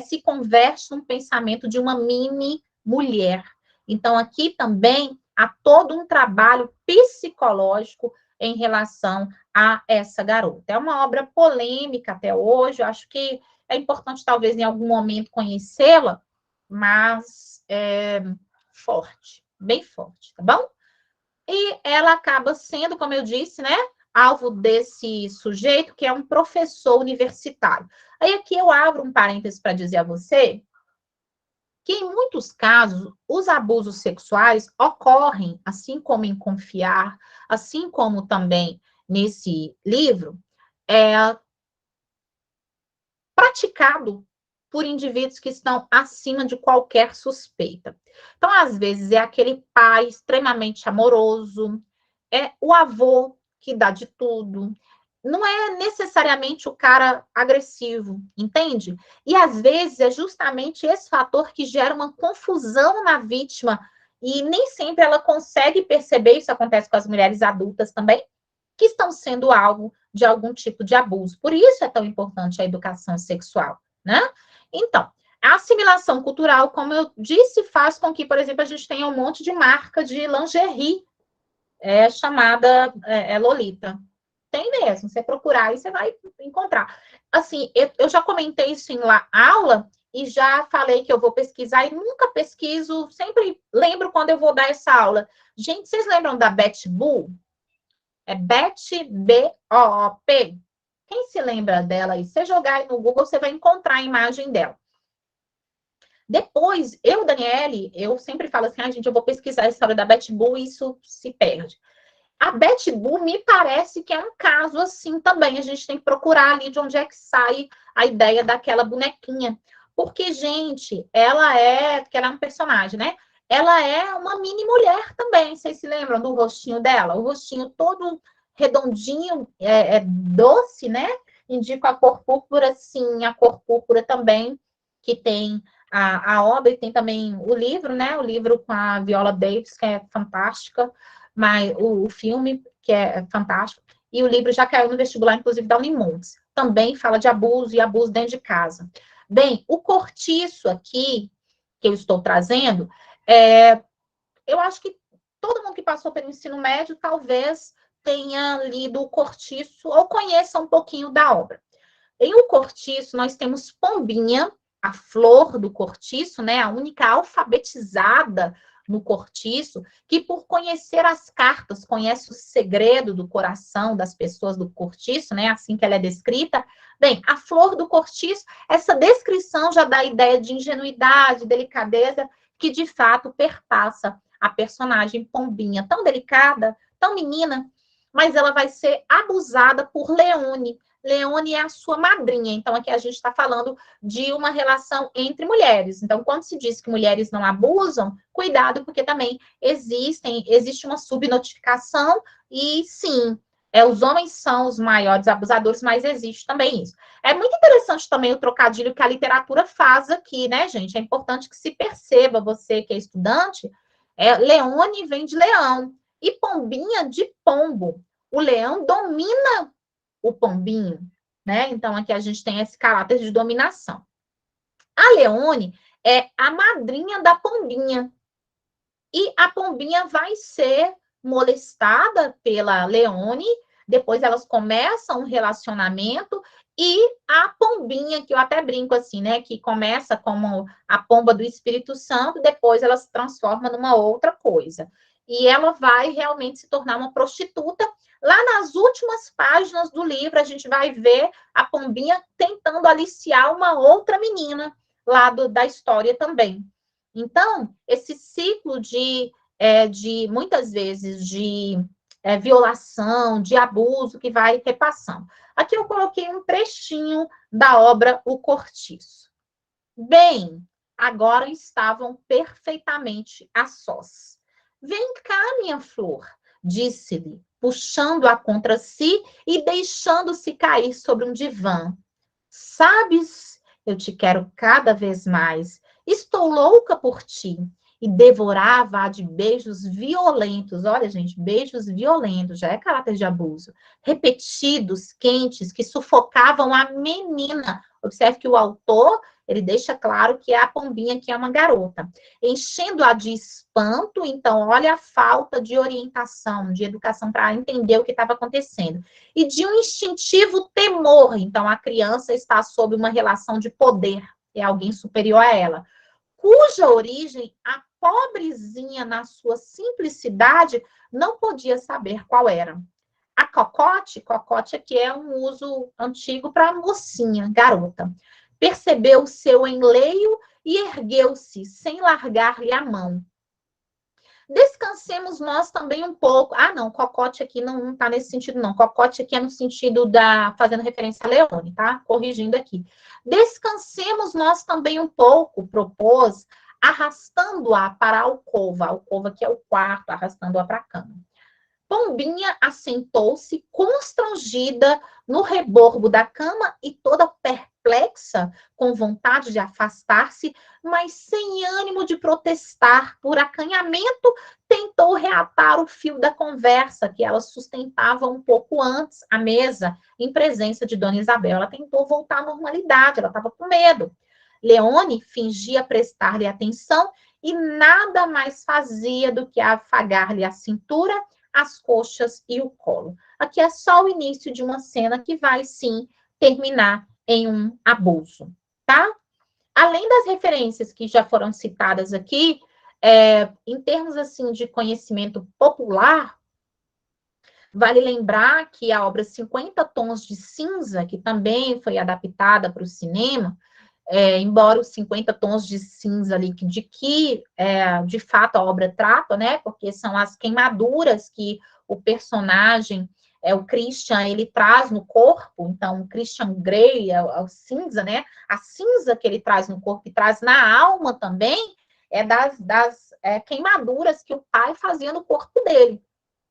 S1: se converte num pensamento de uma mini mulher. Então, aqui também há todo um trabalho psicológico em relação a essa garota. É uma obra polêmica até hoje, eu acho que é importante, talvez, em algum momento conhecê-la, mas forte, bem forte, tá bom? E ela acaba sendo, como eu disse, né, alvo desse sujeito, que é um professor universitário. Aí aqui eu abro um parênteses para dizer a você que, em muitos casos, os abusos sexuais ocorrem, assim como em Confiar, assim como também nesse livro, praticado por indivíduos que estão acima de qualquer suspeita. Então, às vezes, é aquele pai extremamente amoroso, é o avô que dá de tudo. Não é necessariamente o cara agressivo, entende? E às vezes é justamente esse fator que gera uma confusão na vítima, e nem sempre ela consegue perceber, isso acontece com as mulheres adultas também, que estão sendo alvo de algum tipo de abuso. Por isso é tão importante a educação sexual, né? Então, a assimilação cultural, como eu disse, faz com que, por exemplo, a gente tenha um monte de marca de lingerie chamada Lolita. Tem mesmo, você procurar aí, você vai encontrar. Assim, eu já comentei isso em aula e já falei que eu vou pesquisar e nunca pesquiso, sempre lembro quando eu vou dar essa aula. Gente, vocês lembram da Betty Boo? É Betty, B-O-O-P. Quem se lembra dela aí? Se você jogar aí no Google, você vai encontrar a imagem dela. Depois, eu, Daniele, eu sempre falo assim, gente, eu vou pesquisar a história da Betty Boo e isso se perde. A Betty Boo me parece que é um caso assim também. A gente tem que procurar ali de onde é que sai a ideia daquela bonequinha. Porque, gente, que ela é um personagem, né? Ela é uma mini mulher também. Vocês se lembram do rostinho dela? O rostinho todo redondinho, doce, né? Indica a cor púrpura, sim, a cor púrpura também, que tem a obra, e tem também o livro, né? O livro com a Viola Davis, que é fantástica, mas o filme, que é fantástico, e o livro já caiu no vestibular, inclusive, da Unimontes. Também fala de abuso e abuso dentro de casa. Bem, o cortiço aqui, que eu estou trazendo, eu acho que todo mundo que passou pelo ensino médio talvez tenha lido o Cortiço ou conheça um pouquinho da obra. Em O Cortiço, nós temos Pombinha, a flor do cortiço, né? A única alfabetizada no cortiço, que por conhecer as cartas, conhece o segredo do coração das pessoas do cortiço, né? Assim que ela é descrita. Bem, a flor do cortiço, essa descrição já dá a ideia de ingenuidade, delicadeza, que de fato perpassa a personagem Pombinha, tão delicada, tão menina, mas ela vai ser abusada por Leone. Leone é a sua madrinha. Então, aqui a gente está falando de uma relação entre mulheres. Então, quando se diz que mulheres não abusam, cuidado, porque também existe uma subnotificação, e sim, os homens são os maiores abusadores, mas existe também isso. É muito interessante também o trocadilho que a literatura faz aqui, né, gente? É importante que se perceba, você que é estudante, Leone vem de leão, e pombinha de pombo. O leão domina o pombinho, né? Então, aqui a gente tem esse caráter de dominação. A Leone é a madrinha da pombinha. E a pombinha vai ser molestada pela Leone, depois elas começam um relacionamento, e a pombinha, que eu até brinco assim, né, que começa como a pomba do Espírito Santo, depois ela se transforma numa outra coisa. E ela vai realmente se tornar uma prostituta. Lá nas últimas páginas do livro, a gente vai ver a pombinha tentando aliciar uma outra menina lá da história também. Então, esse ciclo de muitas vezes, de violação, de abuso que vai repassando. Aqui eu coloquei um trechinho da obra O Cortiço. Bem, agora estavam perfeitamente a sós. Vem cá, minha flor, disse-lhe, puxando-a contra si e deixando-se cair sobre um divã. Sabes, eu te quero cada vez mais. Estou louca por ti. E devorava-a de beijos violentos. Olha, gente, beijos violentos, já é caráter de abuso. Repetidos, quentes, que sufocavam a menina. Observe que o autor, ele deixa claro que é a pombinha, que é uma garota. Enchendo-a de espanto, então, olha a falta de orientação, de educação para entender o que estava acontecendo. E de um instintivo temor. Então, a criança está sob uma relação de poder, é alguém superior a ela, cuja origem a pobrezinha, na sua simplicidade, não podia saber qual era. A cocote aqui é um uso antigo para mocinha, garota. Percebeu o seu enleio e ergueu-se, sem largar-lhe a mão. Descansemos nós também um pouco. Ah, não, cocote aqui não está nesse sentido, não. Cocote aqui é no sentido fazendo referência a Leone, tá? Corrigindo aqui. Descansemos nós também um pouco, propôs, arrastando-a para a alcova que é o quarto, arrastando-a para a cama. Pombinha assentou-se constrangida no rebordo da cama e toda perplexa, com vontade de afastar-se, mas sem ânimo de protestar. Por acanhamento, tentou reatar o fio da conversa que ela sustentava um pouco antes à mesa, em presença de Dona Isabel. Ela tentou voltar à normalidade, ela estava com medo. Leone fingia prestar-lhe atenção e nada mais fazia do que afagar-lhe a cintura, as coxas e o colo. Aqui é só o início de uma cena que vai, sim, terminar em um abuso, tá? Além das referências que já foram citadas aqui, em termos, assim, de conhecimento popular, vale lembrar que a obra 50 Tons de Cinza, que também foi adaptada para o cinema, embora os 50 tons de cinza ali, de fato a obra trata, né? Porque são as queimaduras que o personagem, o Christian, ele traz no corpo. Então, o Christian Grey é o cinza, né? A cinza que ele traz no corpo e traz na alma também é das queimaduras que o pai fazia no corpo dele.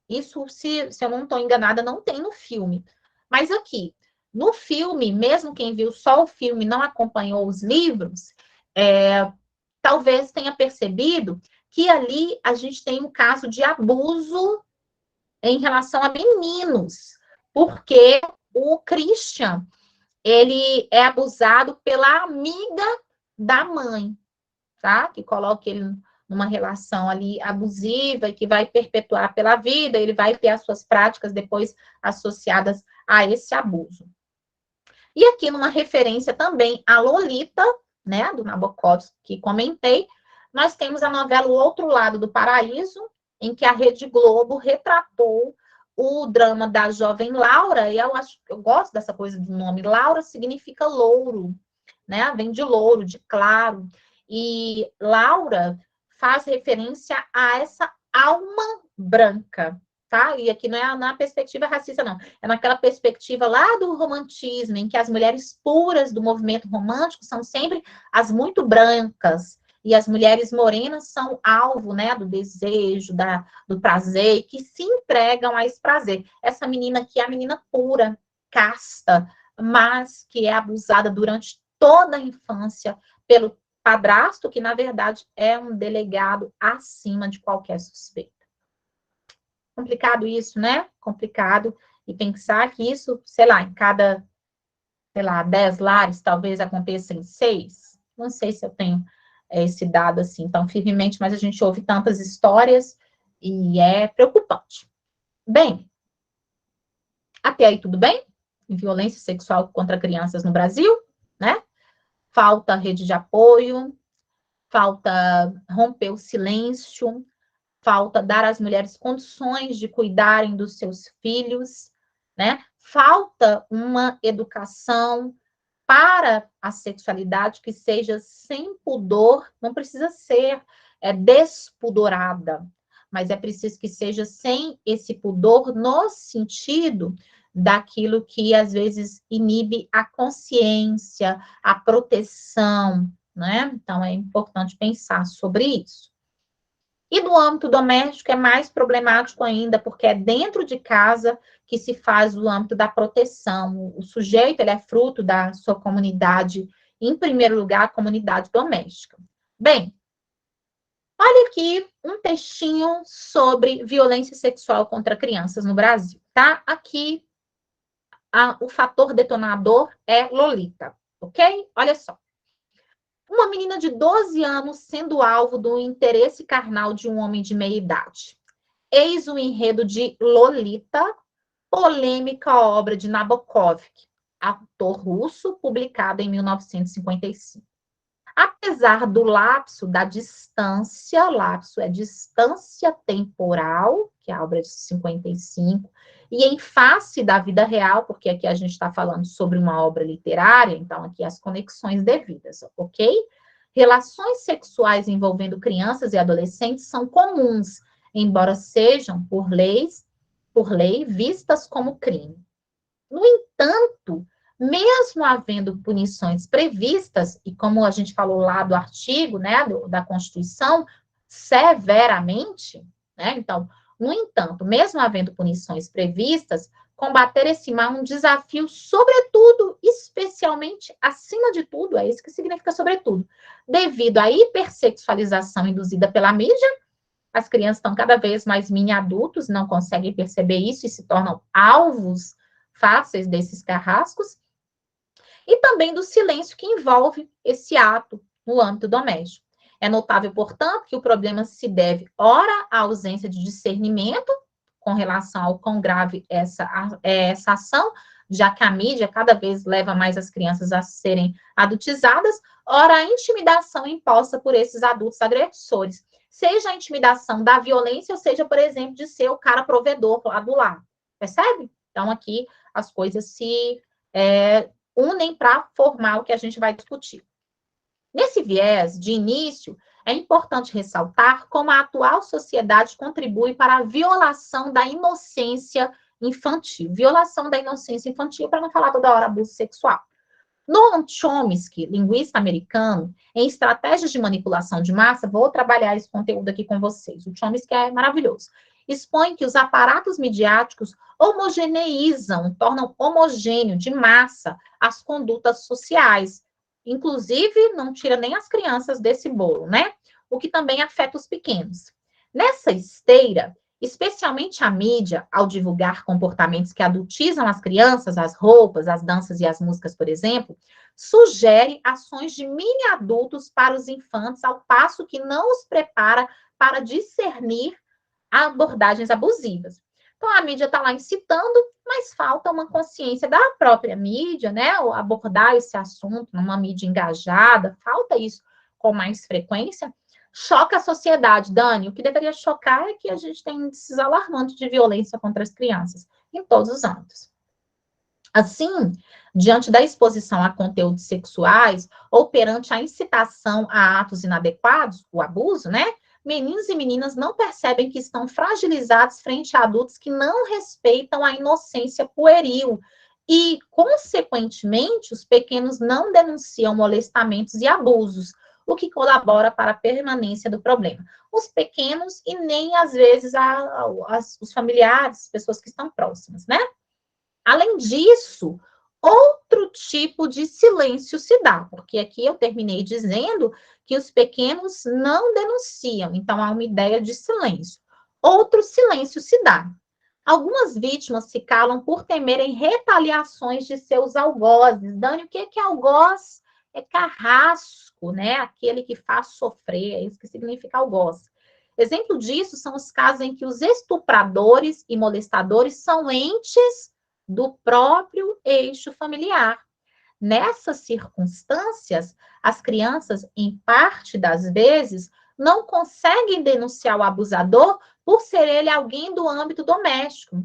S1: Isso, se eu não estou enganada, não tem no filme. Mas aqui, no filme, mesmo quem viu só o filme não acompanhou os livros, talvez tenha percebido que ali a gente tem um caso de abuso em relação a meninos, porque o Christian, ele é abusado pela amiga da mãe, tá? Que coloca ele numa relação ali abusiva e que vai perpetuar pela vida, ele vai ter as suas práticas depois associadas a esse abuso. E aqui numa referência também a Lolita, né, do Nabokov, que comentei, nós temos a novela O Outro Lado do Paraíso, em que a Rede Globo retratou o drama da jovem Laura, e eu gosto dessa coisa do nome. Laura significa louro, né? Vem de louro, de claro. E Laura faz referência a essa alma branca, tá? E aqui não é na perspectiva racista, não. É naquela perspectiva lá do romantismo, em que as mulheres puras do movimento romântico são sempre as muito brancas, e as mulheres morenas são alvo, né, do desejo, do prazer, e que se entregam a esse prazer. Essa menina aqui é a menina pura, casta, mas que é abusada durante toda a infância pelo padrasto, que na verdade é um delegado acima de qualquer suspeita. Complicado isso, né? Complicado. E pensar que isso, sei lá, em cada, 10 lares, talvez aconteça em 6. Não sei se eu tenho esse dado assim tão firmemente, mas a gente ouve tantas histórias e é preocupante. Bem, até aí tudo bem? Violência sexual contra crianças no Brasil, né? Falta rede de apoio, falta romper o silêncio, falta dar às mulheres condições de cuidarem dos seus filhos, né? Falta uma educação para a sexualidade que seja sem pudor, não precisa ser despudorada, mas é preciso que seja sem esse pudor no sentido daquilo que às vezes inibe a consciência, a proteção, né? Então é importante pensar sobre isso. E no âmbito doméstico é mais problemático ainda, porque é dentro de casa que se faz o âmbito da proteção. O sujeito, ele é fruto da sua comunidade, em primeiro lugar, a comunidade doméstica. Bem, olha aqui um textinho sobre violência sexual contra crianças no Brasil, tá? Aqui, o fator detonador é Lolita, ok? Olha só. Uma menina de 12 anos sendo alvo do interesse carnal de um homem de meia idade. Eis o enredo de Lolita, polêmica obra de Nabokov, autor russo, publicada em 1955. Apesar do lapso da distância, lapso é distância temporal, que é a obra de 55, e em face da vida real, porque aqui a gente está falando sobre uma obra literária, então aqui as conexões devidas, ok? Relações sexuais envolvendo crianças e adolescentes são comuns, embora sejam, por lei, vistas como crime. No entanto, mesmo havendo punições previstas, e como a gente falou lá do artigo, né, da Constituição, severamente, né, então, no entanto, mesmo havendo punições previstas, combater esse mal é um desafio, sobretudo, especialmente, acima de tudo, é isso que significa sobretudo, devido à hipersexualização induzida pela mídia. As crianças estão cada vez mais mini-adultos, não conseguem perceber isso e se tornam alvos fáceis desses carrascos, e também do silêncio que envolve esse ato no âmbito doméstico. É notável, portanto, que o problema se deve, ora, à ausência de discernimento com relação ao quão grave essa ação, já que a mídia cada vez leva mais as crianças a serem adultizadas, ora, a intimidação imposta por esses adultos agressores, seja a intimidação da violência, ou seja, por exemplo, de ser o cara provedor lá do lar. Percebe? Então, aqui as coisas se unem para formar o que a gente vai discutir. Nesse viés, de início, é importante ressaltar como a atual sociedade contribui para a violação da inocência infantil. Violação da inocência infantil, para não falar toda hora abuso sexual. Noam Chomsky, linguista americano, em estratégias de manipulação de massa, vou trabalhar esse conteúdo aqui com vocês. O Chomsky é maravilhoso. Expõe que os aparatos midiáticos homogeneizam, tornam homogêneo de massa as condutas sociais. Inclusive, não tira nem as crianças desse bolo, né? O que também afeta os pequenos. Nessa esteira, especialmente a mídia, ao divulgar comportamentos que adultizam as crianças, as roupas, as danças e as músicas, por exemplo, sugere ações de mini-adultos para os infantes, ao passo que não os prepara para discernir abordagens abusivas. Então, a mídia está lá incitando, mas falta uma consciência da própria mídia, né? Abordar esse assunto numa mídia engajada, falta isso com mais frequência. Choca a sociedade, Dani. O que deveria chocar é que a gente tem índices alarmantes de violência contra as crianças, em todos os âmbitos. Assim, diante da exposição a conteúdos sexuais ou perante a incitação a atos inadequados, o abuso, né? Meninos e meninas não percebem que estão fragilizados frente a adultos que não respeitam a inocência pueril. E, consequentemente, os pequenos não denunciam molestamentos e abusos, o que colabora para a permanência do problema. Os pequenos e nem, às vezes, os familiares, pessoas que estão próximas, né? Além disso, outro tipo de silêncio se dá, porque aqui eu terminei dizendo que os pequenos não denunciam, então há uma ideia de silêncio. Outro silêncio se dá. Algumas vítimas se calam por temerem retaliações de seus algozes. Dani, o que é algoz? É carrasco, né? Aquele que faz sofrer, é isso que significa algoz. Exemplo disso são os casos em que os estupradores e molestadores são entes do próprio eixo familiar. Nessas circunstâncias, as crianças, em parte das vezes, não conseguem denunciar o abusador por ser ele alguém do âmbito doméstico.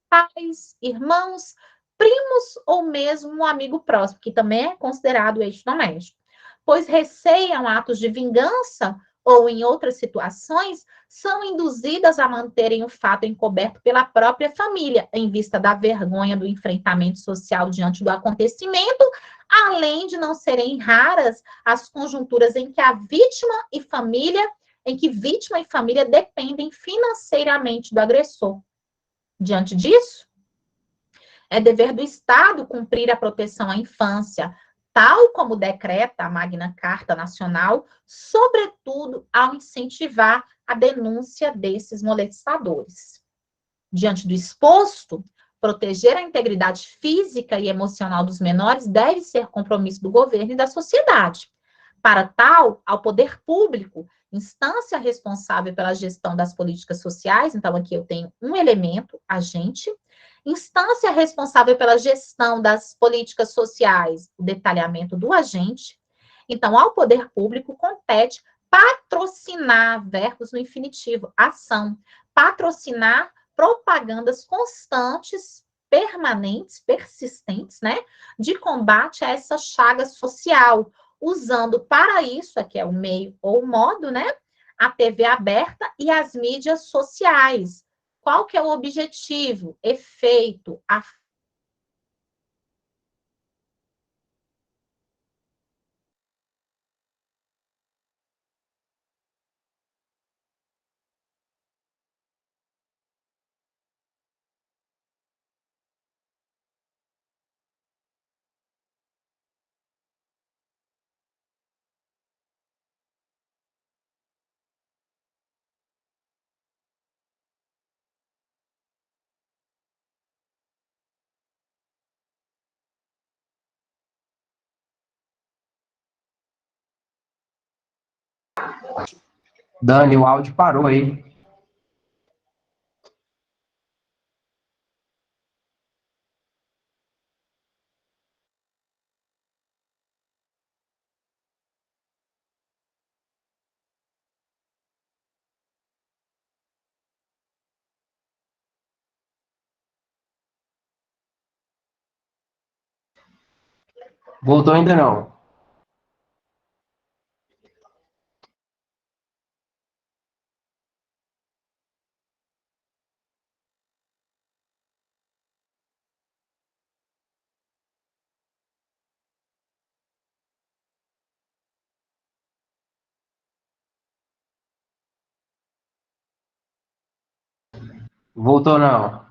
S1: Pais, irmãos, primos ou mesmo um amigo próximo, que também é considerado eixo doméstico. Pois receiam atos de vingança ou, em outras situações, são induzidas a manterem o fato encoberto pela própria família, em vista da vergonha do enfrentamento social diante do acontecimento, além de não serem raras as conjunturas em que a vítima e família, em que vítima e família dependem financeiramente do agressor. Diante disso, é dever do Estado cumprir a proteção à infância, tal como decreta a Magna Carta Nacional, sobretudo ao incentivar a denúncia desses molestadores. Diante do exposto, proteger a integridade física e emocional dos menores deve ser compromisso do governo e da sociedade. Para tal, ao poder público, instância responsável pela gestão das políticas sociais, então aqui eu tenho um elemento, agente, instância responsável pela gestão das políticas sociais, o detalhamento do agente. Então, ao poder público compete patrocinar, verbos no infinitivo, ação, patrocinar propagandas constantes, permanentes, persistentes, né, de combate a essa chaga social, usando para isso, aqui é o meio ou o modo, né, a TV aberta e as mídias sociais. Qual que é o objetivo, efeito, a
S2: Dani, o áudio parou aí. Voltou ainda não. Voltou não.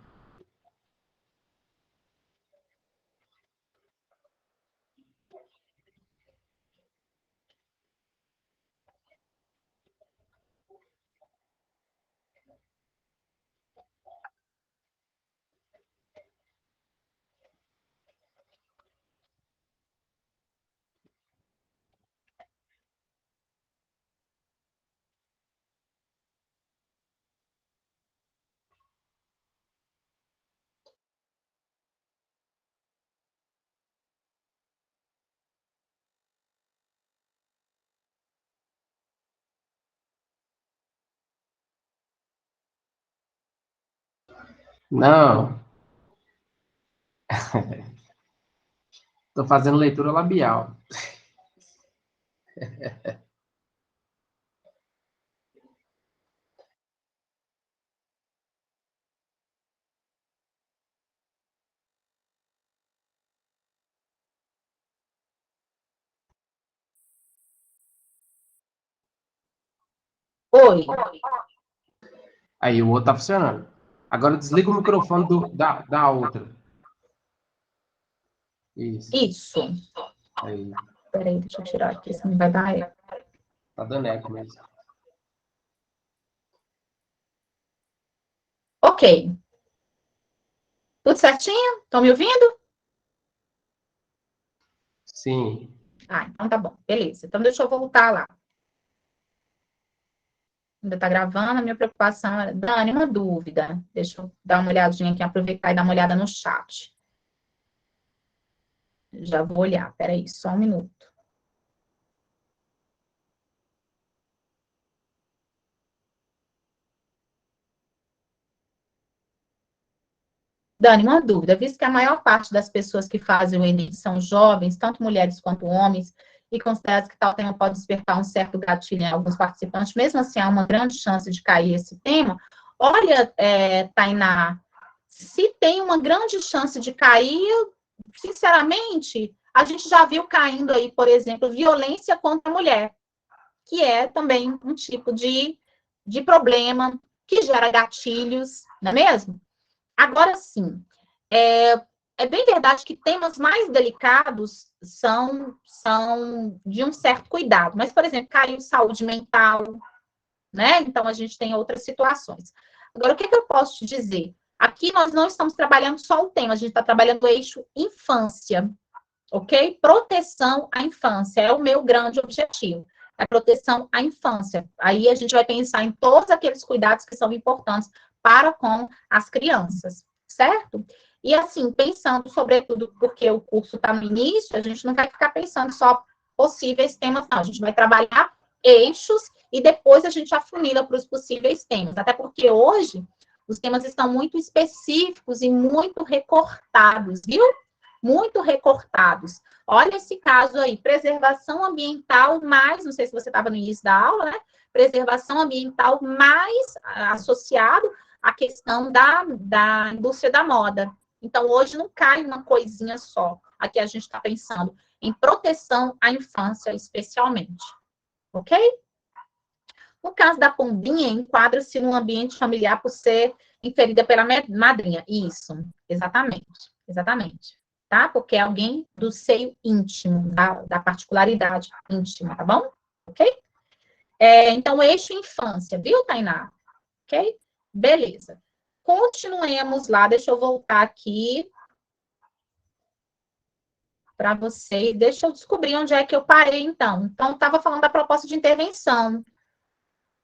S2: Não. Tô fazendo leitura labial.
S1: Oi.
S2: Aí, o outro tá funcionando. Agora desliga o microfone da outra. Isso.
S1: Isso.
S2: Aí.
S1: Peraí, deixa eu tirar aqui, senão vai dar eco.
S2: Tá dando eco mesmo.
S1: Ok. Tudo certinho? Estão me ouvindo?
S2: Sim.
S1: Ah, então tá bom. Beleza. Então deixa eu voltar lá. Ainda tá gravando, a minha preocupação era, Dani, uma dúvida. Deixa eu dar uma olhadinha aqui, aproveitar e dar uma olhada no chat. Já vou olhar, peraí, só um minuto. Dani, uma dúvida. Visto que a maior parte das pessoas que fazem o Enem são jovens, tanto mulheres quanto homens, e considera que tal tema pode despertar um certo gatilho em alguns participantes, mesmo assim há uma grande chance de cair esse tema. Olha, Tainá, se tem uma grande chance de cair, sinceramente, a gente já viu caindo aí, por exemplo, violência contra a mulher, que é também um tipo de problema que gera gatilhos, não é mesmo? Agora sim, é bem verdade que temas mais delicados são de um certo cuidado, mas, por exemplo, caiu saúde mental, né? Então, a gente tem outras situações. Agora, o que eu posso te dizer? Aqui nós não estamos trabalhando só o tema, a gente está trabalhando o eixo infância, ok? Proteção à infância é o meu grande objetivo, é proteção à infância. Aí a gente vai pensar em todos aqueles cuidados que são importantes para com as crianças, certo? E assim, pensando sobretudo porque o curso está no início, a gente não vai ficar pensando só possíveis temas, não. A gente vai trabalhar eixos e depois a gente afunila para os possíveis temas. Até porque hoje os temas estão muito específicos e muito recortados, viu? Muito recortados. Olha esse caso aí, preservação ambiental mais, não sei se você estava no início da aula, né? Preservação ambiental mais associado à questão da indústria da moda. Então, hoje não cai uma coisinha só. Aqui a gente está pensando em proteção à infância, especialmente. Ok? No caso da pombinha, enquadra-se num ambiente familiar por ser inferida pela madrinha. Isso, exatamente, exatamente. Tá? Porque é alguém do seio íntimo, da particularidade íntima, tá bom? Ok? Então, eixo infância, viu, Tainá? Ok? Beleza. Continuemos lá, deixa eu voltar aqui para vocês. Deixa eu descobrir onde é que eu parei, então. Então, estava falando da proposta de intervenção.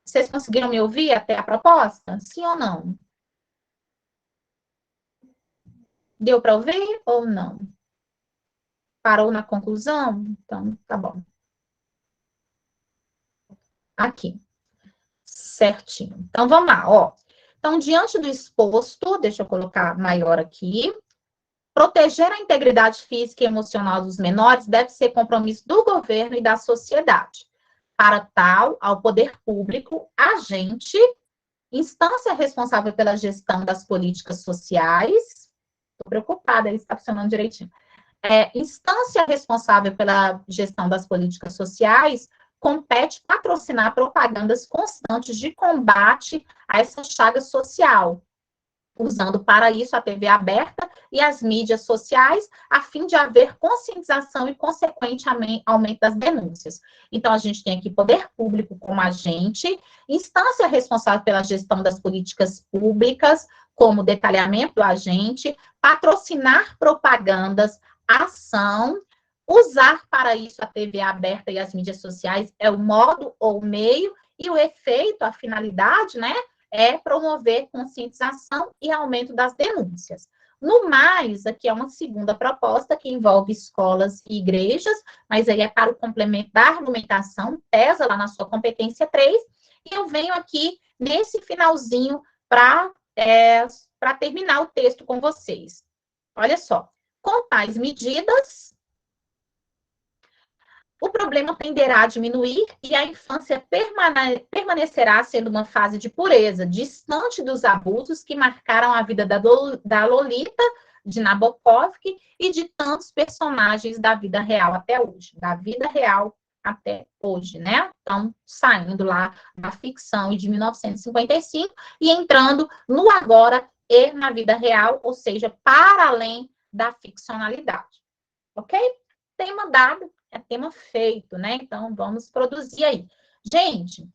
S1: Vocês conseguiram me ouvir até a proposta? Sim ou não? Deu para ouvir ou não? Parou na conclusão? Então, tá bom. Aqui. Certinho. Então, vamos lá, ó. Então, diante do exposto, deixa eu colocar maior aqui. Proteger a integridade física e emocional dos menores deve ser compromisso do governo e da sociedade. Para tal, ao poder público, agente, instância responsável pela gestão das políticas sociais. Estou preocupada, isso está funcionando direitinho. Instância responsável pela gestão das políticas sociais compete patrocinar propagandas constantes de combate a essa chaga social. usando para isso a TV aberta e as mídias sociais, a fim de haver conscientização e, consequentemente, aumento das denúncias. Então, a gente tem aqui poder público como agente, instância responsável pela gestão das políticas públicas, como detalhamento do agente, patrocinar propagandas, ação, usar para isso a TV aberta e as mídias sociais é o modo ou o meio, e o efeito, a finalidade, né, é promover conscientização e aumento das denúncias. No mais, aqui é uma segunda proposta que envolve escolas e igrejas, mas aí é para o complemento da argumentação, pesa lá na sua competência 3, e eu venho aqui nesse finalzinho para terminar o texto com vocês. Olha só, com tais medidas, o problema tenderá a diminuir e a infância permanecerá sendo uma fase de pureza, distante dos abusos que marcaram a vida da Lolita, de Nabokov e de tantos personagens da vida real até hoje. Da vida real até hoje, né? Então, saindo lá da ficção de 1955 e entrando no agora e na vida real, ou seja, para além da ficcionalidade. Ok? Tema dado, é tema feito, né? Então, vamos produzir aí. Gente,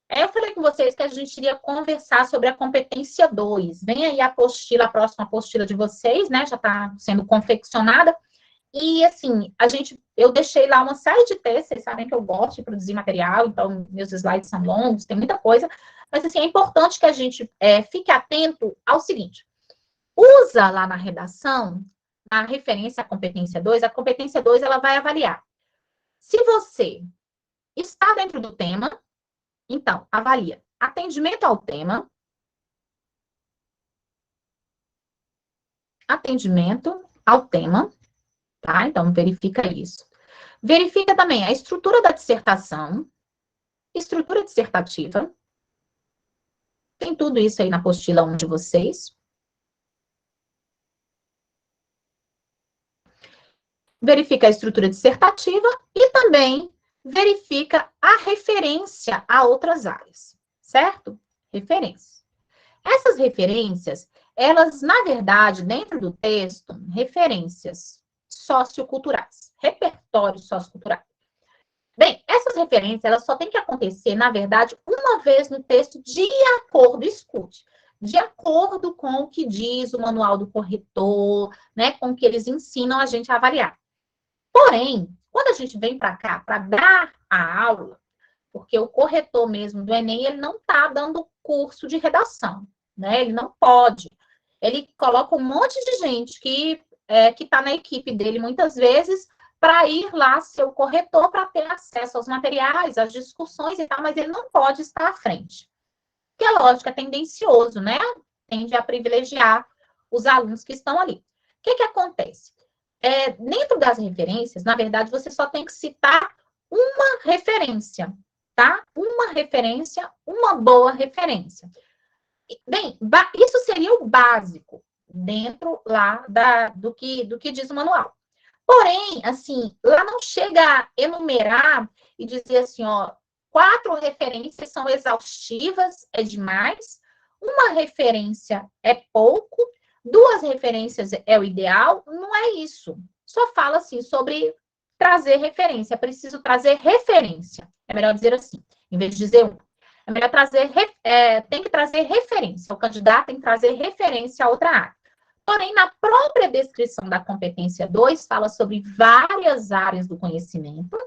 S1: eu falei com vocês que a gente iria conversar sobre a competência 2. Vem aí a apostila, a próxima apostila de vocês, né? Já está sendo confeccionada. E, assim, eu deixei lá uma série de textos, vocês sabem que eu gosto de produzir material, então meus slides são longos, tem muita coisa. Mas, assim, é importante que a gente fique atento ao seguinte. Usa lá na redação a referência à competência 2, a competência 2 ela vai avaliar. Se você está dentro do tema, então, avalia atendimento ao tema, tá? Então, verifica isso. Verifica também a estrutura da dissertação, estrutura dissertativa. Tem tudo isso aí na apostila 1 de vocês. Verifica a estrutura dissertativa e também verifica a referência a outras áreas, certo? Referência. Essas referências, elas, na verdade, dentro do texto, referências socioculturais, repertórios socioculturais. Bem, essas referências, elas só têm que acontecer, na verdade, uma vez no texto, de acordo, escute, de acordo com o que diz o manual do corretor, né, com o que eles ensinam a gente a avaliar. Porém, quando a gente vem para cá para dar a aula, porque o corretor mesmo do Enem, ele não está dando curso de redação, né? Ele não pode. Ele coloca um monte de gente que está na equipe dele, muitas vezes, para ir lá ser o corretor, para ter acesso aos materiais, às discussões e tal, mas ele não pode estar à frente. Porque, lógico, é tendencioso, né? Tende a privilegiar os alunos que estão ali. O que acontece? Dentro das referências, na verdade, você só tem que citar uma referência, tá? Uma referência, uma boa referência. Bem, isso seria o básico dentro lá do que diz o manual. Porém, assim, lá não chega a enumerar e dizer assim, ó, 4 referências são exaustivas, é demais, uma referência é pouco, 2 referências é o ideal, não é isso. Só fala assim sobre trazer referência, preciso trazer referência. É melhor dizer assim, em vez de dizer um. É melhor trazer, tem que trazer referência. O candidato tem que trazer referência a outra área. Porém, na própria descrição da competência 2, fala sobre várias áreas do conhecimento,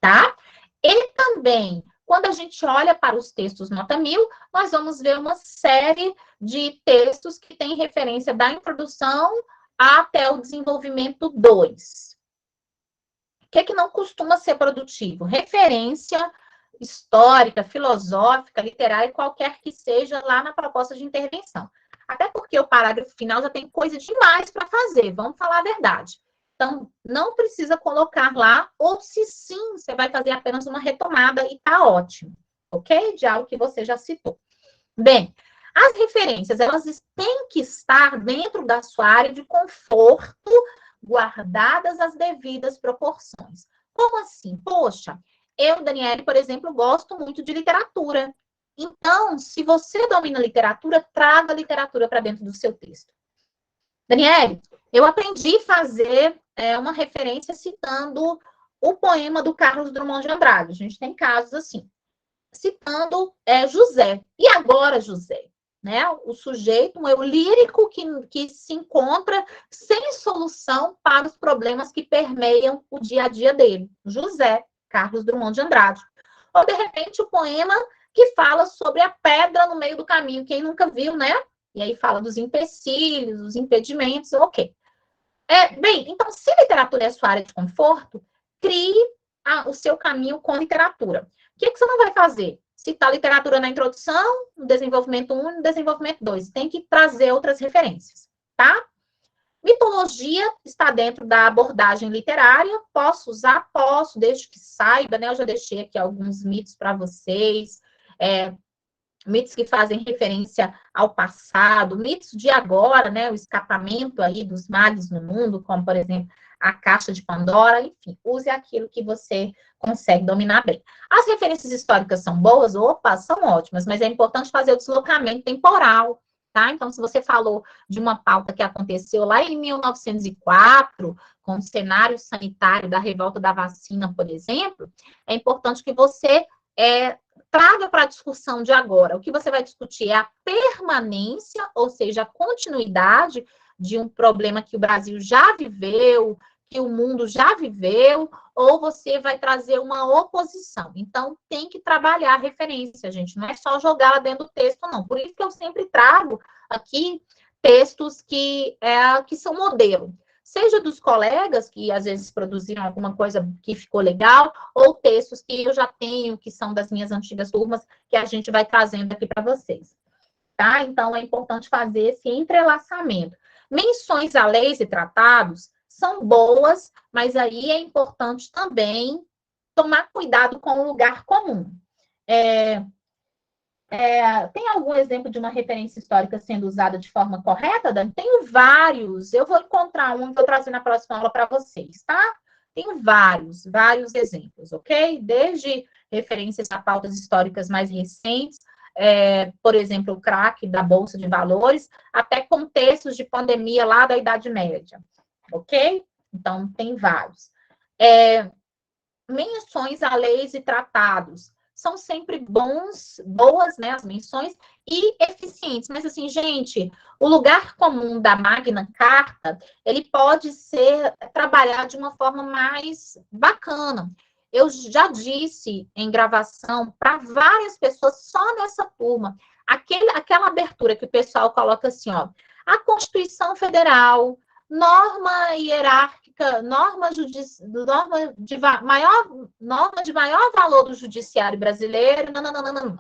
S1: tá? E também, quando a gente olha para os textos nota 1000, nós vamos ver uma série de textos que têm referência da introdução até o desenvolvimento 2. O que não costuma ser produtivo? Referência histórica, filosófica, literária, qualquer que seja lá na proposta de intervenção. Até porque o parágrafo final já tem coisa demais para fazer, vamos falar a verdade. Então, não precisa colocar lá, ou se sim, você vai fazer apenas uma retomada e tá ótimo, ok? De algo que você já citou. Bem, as referências, elas têm que estar dentro da sua área de conforto, guardadas as devidas proporções. Como assim? Poxa, eu, Daniele, por exemplo, gosto muito de literatura. Então, se você domina a literatura, traga a literatura para dentro do seu texto. Daniele, eu aprendi a fazer uma referência citando o poema do Carlos Drummond de Andrade. A gente tem casos assim, citando José. E agora, José? Né? O sujeito, um eu lírico que se encontra sem solução para os problemas que permeiam o dia a dia dele. José, Carlos Drummond de Andrade. Ou, de repente, o poema que fala sobre a pedra no meio do caminho. Quem nunca viu, né? E aí fala dos empecilhos, dos impedimentos, ok. Bem, então, se literatura é sua área de conforto, crie o seu caminho com literatura. O que você não vai fazer? Citar literatura na introdução, no desenvolvimento 1 e no desenvolvimento 2. Tem que trazer outras referências, tá? Mitologia está dentro da abordagem literária. Posso usar? Posso, desde que saiba, né? Eu já deixei aqui alguns mitos para vocês. Mitos que fazem referência ao passado, mitos de agora, né? O escapamento aí dos males no mundo, como, por exemplo, a caixa de Pandora, enfim, use aquilo que você consegue dominar bem. As referências históricas são boas? Opa, são ótimas, mas é importante fazer o deslocamento temporal, tá? Então, se você falou de uma pauta que aconteceu lá em 1904, com o cenário sanitário da revolta da vacina, por exemplo, é importante que você traga para a discussão de agora. O que você vai discutir é a permanência, ou seja, a continuidade de um problema que o Brasil já viveu, que o mundo já viveu, ou você vai trazer uma oposição. Então, tem que trabalhar a referência, gente. Não é só jogar lá dentro do texto, não. Por isso que eu sempre trago aqui textos que são modelo. Seja dos colegas, que às vezes produziram alguma coisa que ficou legal, ou textos que eu já tenho, que são das minhas antigas turmas, que a gente vai trazendo aqui para vocês. Tá? Então, é importante fazer esse entrelaçamento. Menções a leis e tratados são boas, mas aí é importante também tomar cuidado com o lugar comum. Tem algum exemplo de uma referência histórica sendo usada de forma correta, Dani? Tenho vários. Eu vou encontrar um que eu trazer na próxima aula para vocês, tá? Tenho vários exemplos, ok? Desde referências a pautas históricas mais recentes, por exemplo, o crack da Bolsa de Valores, até contextos de pandemia lá da Idade Média, ok? Então, tem vários. Menções a leis e tratados são sempre boas, né, as menções, e eficientes. Mas, assim, gente, o lugar comum da Magna Carta, ele pode ser trabalhado de uma forma mais bacana. Eu já disse em gravação para várias pessoas, só nessa turma, aquela abertura que o pessoal coloca assim, ó, a Constituição Federal, norma hierárquica, norma de maior valor do judiciário brasileiro. Não.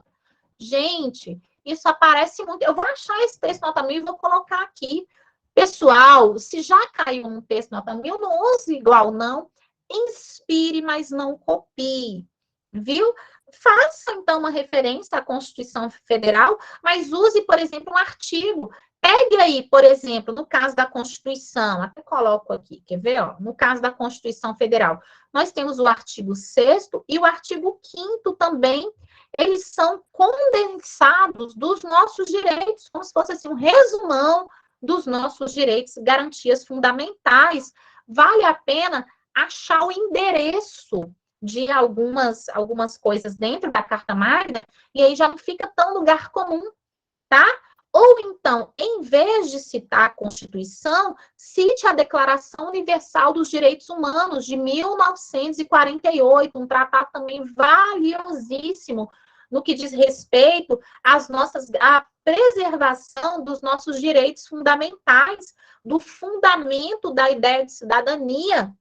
S1: Gente, isso aparece muito. Eu vou achar esse texto nota 1000 e vou colocar aqui. Pessoal, se já caiu um texto nota 1000, não use igual, não. Inspire, mas não copie. Viu? Faça, então, uma referência à Constituição Federal, mas use, por exemplo, um artigo. Pegue aí, por exemplo, no caso da Constituição, até coloco aqui, quer ver? Ó, no caso da Constituição Federal, nós temos o artigo 6º e o artigo 5º também, eles são condensados dos nossos direitos, como se fosse assim, um resumão dos nossos direitos, garantias fundamentais. Vale a pena achar o endereço de algumas coisas dentro da Carta Magna, e aí já não fica tão lugar comum, tá? Ou então, em vez de citar a Constituição, cite a Declaração Universal dos Direitos Humanos de 1948, um tratado também valiosíssimo no que diz respeito à preservação dos nossos direitos fundamentais, do fundamento da ideia de cidadania,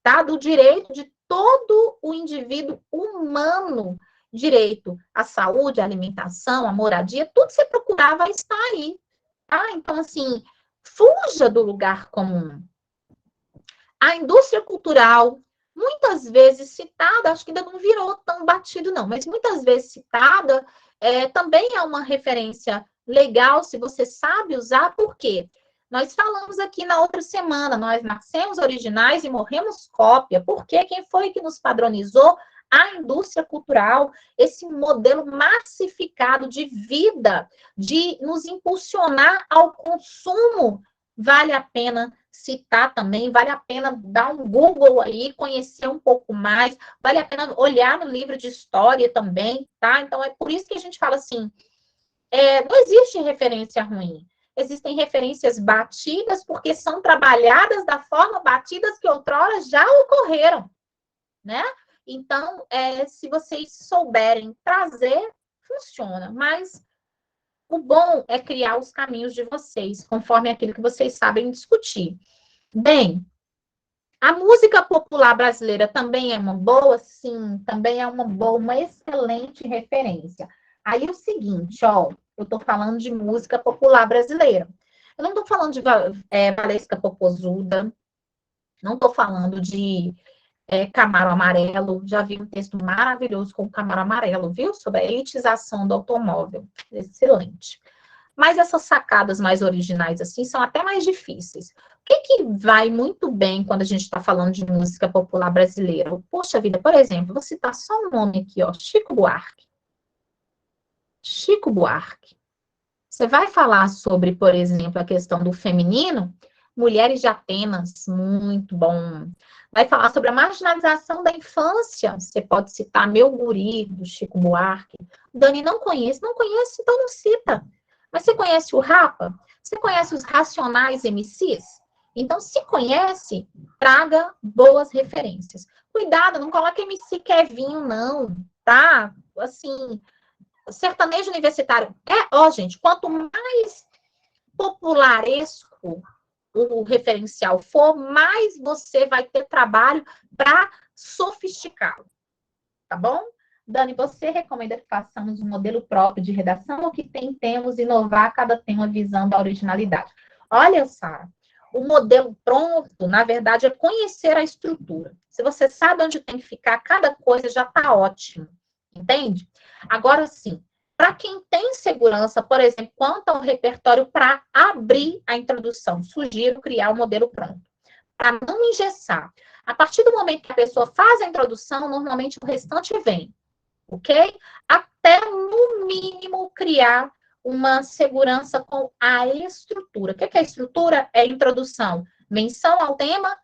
S1: tá? Do direito de todo o indivíduo humano. Direito à saúde, à alimentação, à moradia, tudo que você procurar vai estar aí. Tá? Então, assim, fuja do lugar comum. A indústria cultural, muitas vezes citada, acho que ainda não virou tão batido, não, mas muitas vezes citada, também é uma referência legal, se você sabe usar, por quê? Nós falamos aqui na outra semana, nós nascemos originais e morremos cópia, porque quem foi que nos padronizou? a indústria cultural, esse modelo massificado de vida, de nos impulsionar ao consumo, vale a pena citar também, vale a pena dar um Google aí, conhecer um pouco mais, vale a pena olhar no livro de história também, tá? Então, é por isso que a gente fala assim, não existe referência ruim. Existem referências batidas porque são trabalhadas da forma batidas que outrora já ocorreram, né? Então, se vocês souberem trazer, funciona. Mas o bom é criar os caminhos de vocês, conforme aquilo que vocês sabem discutir. Bem, a música popular brasileira também é uma boa? Sim, também é uma boa, uma excelente referência. Aí é o seguinte, ó, eu estou falando de música popular brasileira. Eu não estou falando de Valesca Popozuda, não estou falando de Camaro Amarelo, já vi um texto maravilhoso com o Camaro Amarelo, viu? Sobre a elitização do automóvel. Excelente. Mas essas sacadas mais originais, assim, são até mais difíceis. O que vai muito bem quando a gente está falando de música popular brasileira? Poxa vida, por exemplo, vou citar só um nome aqui, ó, Chico Buarque. Chico Buarque. Você vai falar sobre, por exemplo, a questão do feminino, Mulheres de Atenas, muito bom. Vai falar sobre a marginalização da infância, você pode citar Meu Guri, do Chico Buarque. Dani, não conhece, então não cita. Mas você conhece o Rapa? Você conhece os Racionais MCs? Então, se conhece, traga boas referências. Cuidado, não coloque MC Kevinho, não, tá? Assim, sertanejo universitário. Gente, quanto mais popularesco o referencial for, mais você vai ter trabalho para sofisticá-lo, tá bom? Dani, você recomenda que façamos um modelo próprio de redação ou que tentemos inovar cada tema visando a originalidade? Olha, Sara, o modelo pronto, na verdade, é conhecer a estrutura. Se você sabe onde tem que ficar, cada coisa já está ótimo, entende? Agora, sim, para quem tem segurança, por exemplo, quanto ao repertório para abrir a introdução, sugiro criar um modelo pronto, para não engessar. A partir do momento que a pessoa faz a introdução, normalmente o restante vem, ok? Até, no mínimo, criar uma segurança com a estrutura. O que é a estrutura? É a introdução, menção ao tema,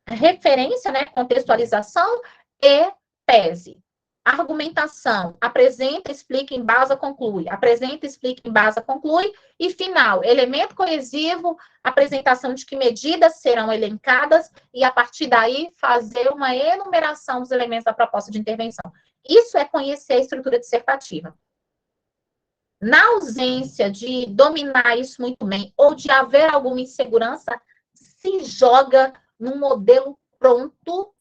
S1: referência, né, contextualização e tese. Argumentação, apresenta, explica, embasa, conclui. Apresenta, explica, embasa, conclui. E final, elemento coesivo, apresentação de que medidas serão elencadas e, a partir daí, fazer uma enumeração dos elementos da proposta de intervenção. Isso é conhecer a estrutura dissertativa. Na ausência de dominar isso muito bem, ou de haver alguma insegurança, se joga num modelo pronto,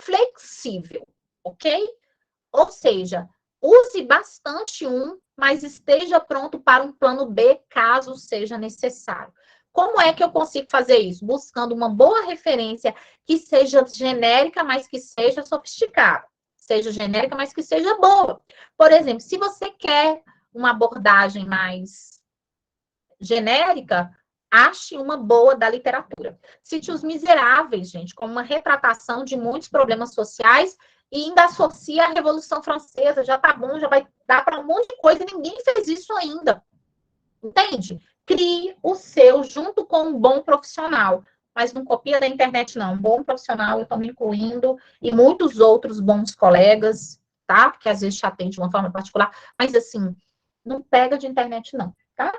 S1: flexível, ok? Ou seja, use bastante mas esteja pronto para um plano B, caso seja necessário. Como é que eu consigo fazer isso? Buscando uma boa referência que seja genérica, mas que seja sofisticada. Seja genérica, mas que seja boa. Por exemplo, se você quer uma abordagem mais genérica, ache uma boa da literatura. Cite Os Miseráveis, gente, como uma retratação de muitos problemas sociais e ainda associa a Revolução Francesa. Já tá bom, já vai dar para um monte de coisa e ninguém fez isso ainda. Entende? Crie o seu junto com um bom profissional. Mas não copia da internet, não. Um bom profissional, eu estou me incluindo, e muitos outros bons colegas, tá? Porque às vezes te atende de uma forma particular. Mas, assim, não pega de internet, não, tá?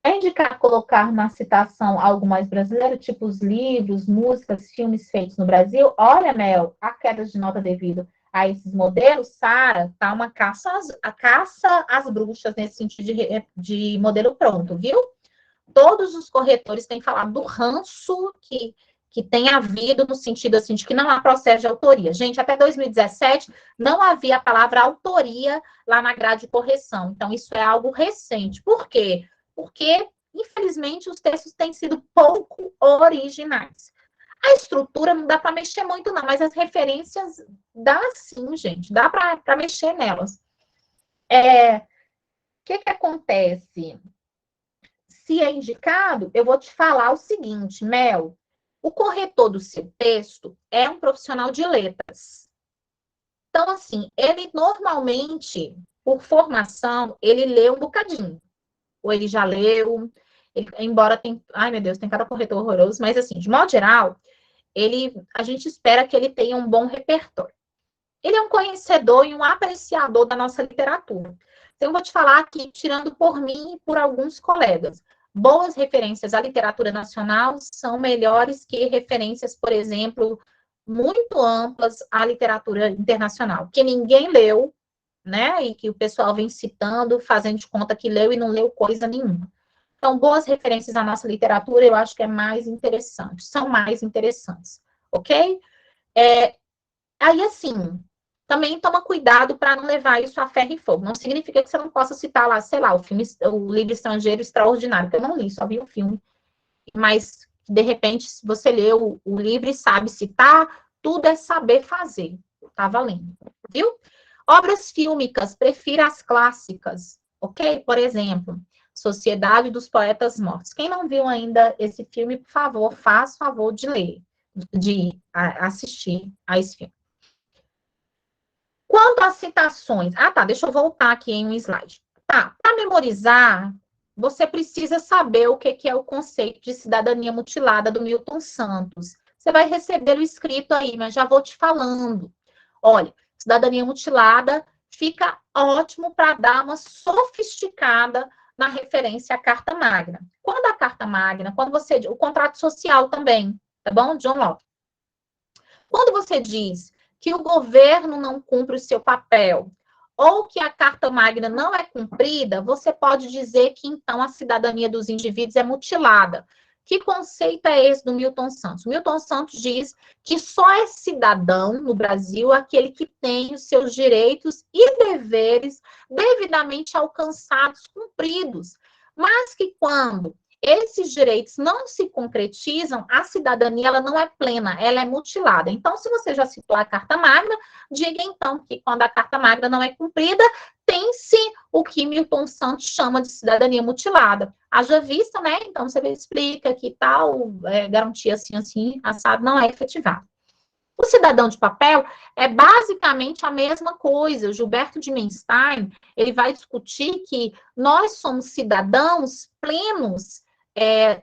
S1: É indicar colocar na citação algo mais brasileiro, tipo os livros, músicas, filmes feitos no Brasil? Olha, Mel, a queda de nota devido a esses modelos, Sara, tá uma caça às bruxas nesse sentido de modelo pronto, viu? Todos os corretores têm falado do ranço que tem havido no sentido assim, de que não há processo de autoria. Gente, até 2017 não havia a palavra autoria lá na grade de correção. Então, isso é algo recente. Por quê? Porque, infelizmente, os textos têm sido pouco originais. A estrutura não dá para mexer muito, não, mas as referências dá sim, gente, dá para mexer nelas. O que acontece? Se é indicado, eu vou te falar o seguinte, Mel, o corretor do seu texto é um profissional de letras. Então, assim, ele normalmente, por formação, ele lê um bocadinho. Ou ele já leu, embora tem... Ai, meu Deus, tem cada corretor horroroso, mas, assim, de modo geral, a gente espera que ele tenha um bom repertório. Ele é um conhecedor e um apreciador da nossa literatura. Então, eu vou te falar aqui, tirando por mim e por alguns colegas, boas referências à literatura nacional são melhores que referências, por exemplo, muito amplas à literatura internacional, que ninguém leu, né? E que o pessoal vem citando, fazendo de conta que leu e não leu coisa nenhuma. Então, boas referências à nossa literatura, eu acho que é mais interessante, são mais interessantes, ok? Aí, assim, também toma cuidado para não levar isso a ferro e fogo. Não significa que você não possa citar lá, sei lá, o livro estrangeiro extraordinário, que eu não li, só vi o filme. Mas, de repente, se você lê o livro e sabe citar, tudo é saber fazer. Tá valendo, viu? Obras fílmicas, prefira as clássicas, ok? Por exemplo, Sociedade dos Poetas Mortos. Quem não viu ainda esse filme, por favor, faz favor de ler, de assistir a esse filme. Quanto às citações... Ah, tá, deixa eu voltar aqui em um slide. Tá, para memorizar, você precisa saber o que é o conceito de cidadania mutilada do Milton Santos. Você vai receber o escrito aí, mas já vou te falando. Olha, cidadania mutilada fica ótimo para dar uma sofisticada na referência à Carta Magna. Quando a Carta Magna, o contrato social também, tá bom? John Locke. Quando você diz que o governo não cumpre o seu papel, ou que a Carta Magna não é cumprida, você pode dizer que, então, a cidadania dos indivíduos é mutilada. Que conceito é esse do Milton Santos? Milton Santos diz que só é cidadão no Brasil aquele que tem os seus direitos e deveres devidamente alcançados, cumpridos. Mas que quando esses direitos não se concretizam, a cidadania ela não é plena, ela é mutilada. Então, se você já citou a Carta Magna, diga então que quando a Carta Magna não é cumprida, tem-se o que Milton Santos chama de cidadania mutilada. Haja vista, né? Então, você explica que tal garantia assim, assado, não é efetivada. O cidadão de papel é basicamente a mesma coisa. O Gilberto de Menstein, ele vai discutir que nós somos cidadãos plenos,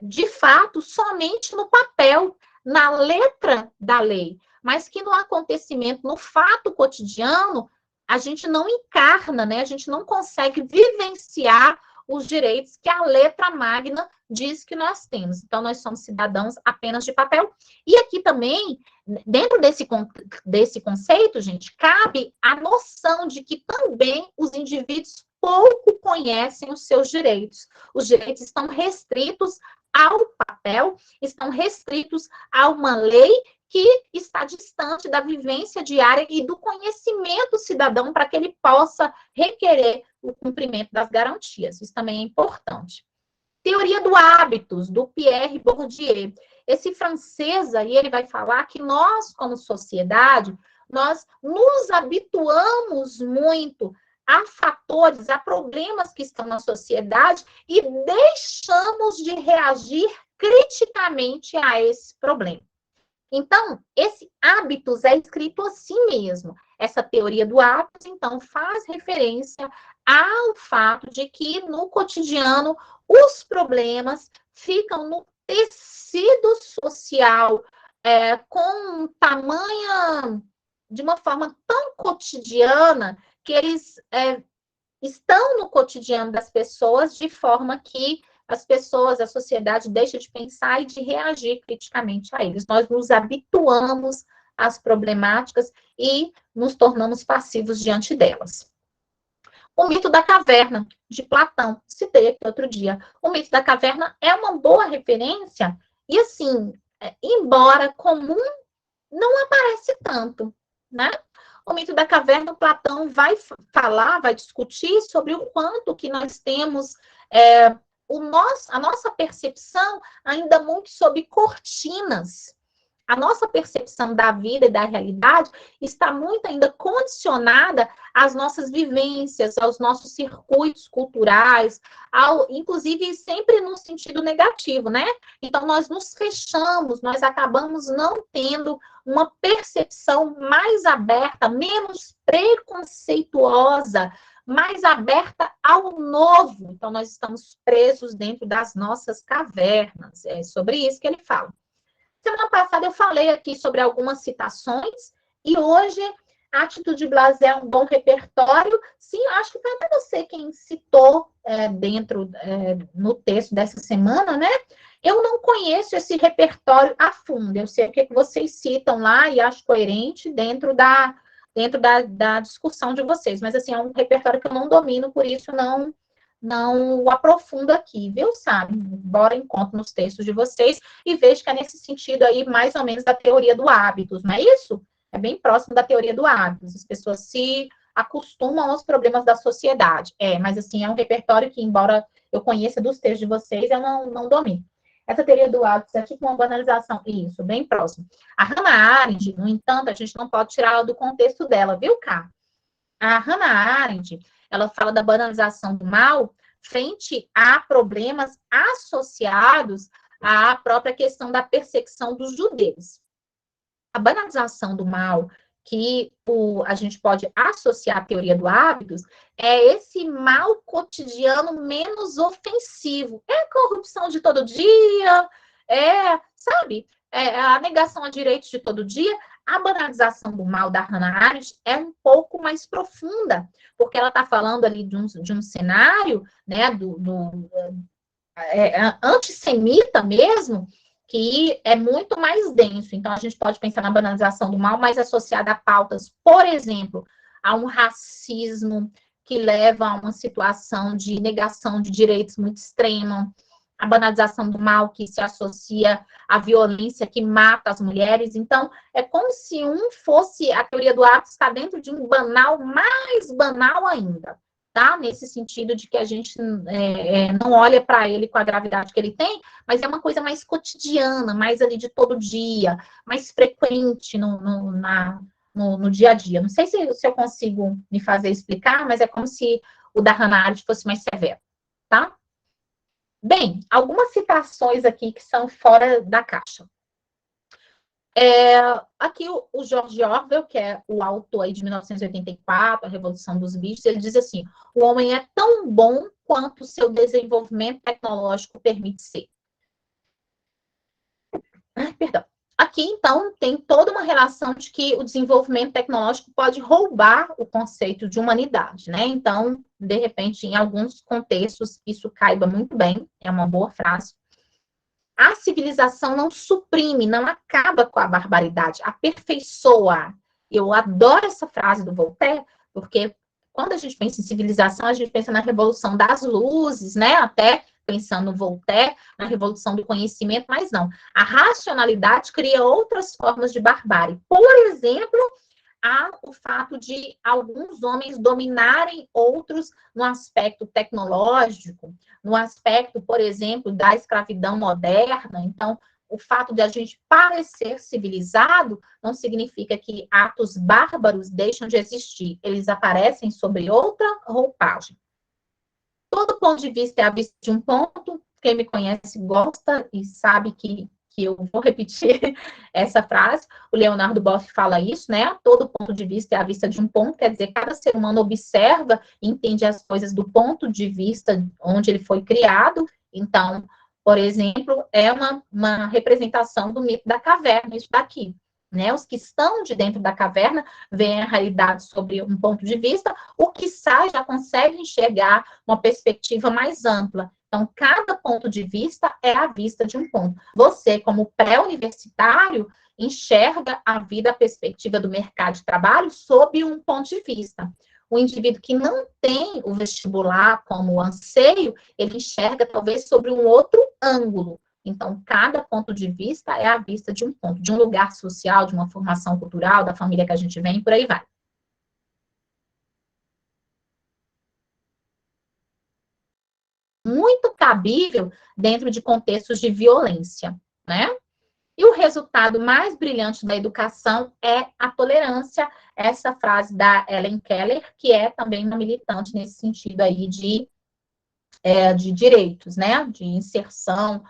S1: de fato, somente no papel, na letra da lei, mas que no acontecimento, no fato cotidiano, a gente não encarna, né? A gente não consegue vivenciar os direitos que a letra magna diz que nós temos. Então, nós somos cidadãos apenas de papel. E aqui também, dentro desse conceito, gente, cabe a noção de que também os indivíduos pouco conhecem os seus direitos. Os direitos estão restritos ao papel, estão restritos a uma lei que está distante da vivência diária e do conhecimento cidadão para que ele possa requerer o cumprimento das garantias. Isso também é importante. Teoria do hábitos, do Pierre Bourdieu. Esse francês aí, ele vai falar que nós, como sociedade, nós nos habituamos muito a fatores, a problemas que estão na sociedade e deixamos de reagir criticamente a esse problema. Então, esse hábitos é escrito assim mesmo. Essa teoria do hábitos, então, faz referência ao fato de que no cotidiano os problemas ficam no tecido social com tamanha, de uma forma tão cotidiana, que eles estão no cotidiano das pessoas de forma que as pessoas, a sociedade deixa de pensar e de reagir criticamente a eles. Nós nos habituamos às problemáticas e nos tornamos passivos diante delas. O mito da caverna, de Platão, citei aqui outro dia. O mito da caverna é uma boa referência e, assim, embora comum, não aparece tanto, né? O mito da caverna, Platão vai falar, vai discutir sobre o quanto que nós temos a nossa percepção ainda muito sob cortinas. A nossa percepção da vida e da realidade está muito ainda condicionada às nossas vivências, aos nossos circuitos culturais, inclusive sempre no sentido negativo, né? Então, nós nos fechamos, nós acabamos não tendo uma percepção mais aberta, menos preconceituosa, mais aberta ao novo. Então, nós estamos presos dentro das nossas cavernas. É sobre isso que ele fala. Semana passada eu falei aqui sobre algumas citações, e hoje a Atitude Blasé é um bom repertório. Sim, acho que foi até você quem citou no texto dessa semana, né? Eu não conheço esse repertório a fundo, eu sei o que vocês citam lá e acho coerente dentro da discussão de vocês, mas assim, é um repertório que eu não domino, por isso não o aprofundo aqui, viu, sabe? Bora encontro nos textos de vocês e vejo que é nesse sentido aí, mais ou menos, da teoria do hábitos, não é isso? É bem próximo da teoria do hábitos. As pessoas se acostumam aos problemas da sociedade. Mas assim, é um repertório que, embora eu conheça dos textos de vocês, eu não domino. Essa teoria do hábitos é tipo uma banalização. Isso, bem próximo. A Hannah Arendt, no entanto, a gente não pode tirá-la do contexto dela, viu, Cá? A Hannah Arendt, ela fala da banalização do mal frente a problemas associados à própria questão da perseguição dos judeus. A banalização do mal que a gente pode associar à teoria do hábitos é esse mal cotidiano menos ofensivo. É a corrupção de todo dia, sabe? É a negação a direitos de todo dia. A banalização do mal da Hannah Arendt é um pouco mais profunda, porque ela está falando ali de um cenário, né, antissemita mesmo, que é muito mais denso. Então, a gente pode pensar na banalização do mal, mas associada a pautas, por exemplo, a um racismo que leva a uma situação de negação de direitos muito extrema, a banalização do mal que se associa à violência que mata as mulheres. Então, é como se a teoria do ato está dentro de um banal mais banal ainda. Tá? Nesse sentido de que a gente não olha para ele com a gravidade que ele tem, mas é uma coisa mais cotidiana, mais ali de todo dia, mais frequente no dia a dia. Não sei se eu consigo me fazer explicar, mas é como se o da Hannah Arendt fosse mais severo, tá? Bem, algumas citações aqui que são fora da caixa. Aqui o George Orwell, que é o autor aí de 1984, A Revolução dos Bichos, ele diz assim: o homem é tão bom quanto o seu desenvolvimento tecnológico permite ser. Perdão. Aqui, então, tem toda uma relação de que o desenvolvimento tecnológico pode roubar o conceito de humanidade, né? Então, de repente, em alguns contextos, isso caiba muito bem, é uma boa frase. A civilização não suprime, não acaba com a barbaridade, aperfeiçoa. Eu adoro essa frase do Voltaire, porque quando a gente pensa em civilização, a gente pensa na Revolução das Luzes, né? Até pensando no Voltaire, na Revolução do Conhecimento, mas não. A racionalidade cria outras formas de barbárie. Por exemplo, há o fato de alguns homens dominarem outros no aspecto tecnológico, no aspecto, por exemplo, da escravidão moderna. Então, o fato de a gente parecer civilizado não significa que atos bárbaros deixam de existir. Eles aparecem sobre outra roupagem. Todo ponto de vista é a vista de um ponto. Quem me conhece gosta e sabe que eu vou repetir essa frase. O Leonardo Boff fala isso, né? Todo ponto de vista é a vista de um ponto, quer dizer, cada ser humano observa e entende as coisas do ponto de vista onde ele foi criado. Então, por exemplo, é uma representação do mito da caverna, isso daqui. Né? Os que estão de dentro da caverna veem a realidade sobre um ponto de vista, o que sai já consegue enxergar uma perspectiva mais ampla. Então, cada ponto de vista é a vista de um ponto. Você, como pré-universitário, enxerga a vida, a perspectiva do mercado de trabalho sob um ponto de vista. O indivíduo que não tem o vestibular como anseio, ele enxerga talvez sobre um outro ângulo. Então, cada ponto de vista é a vista de um ponto, de um lugar social, de uma formação cultural, da família que a gente vem, e por aí vai. Muito cabível dentro de contextos de violência, né? E o resultado mais brilhante da educação é a tolerância, essa frase da Helen Keller, que é também uma militante nesse sentido aí de direitos, né, de inserção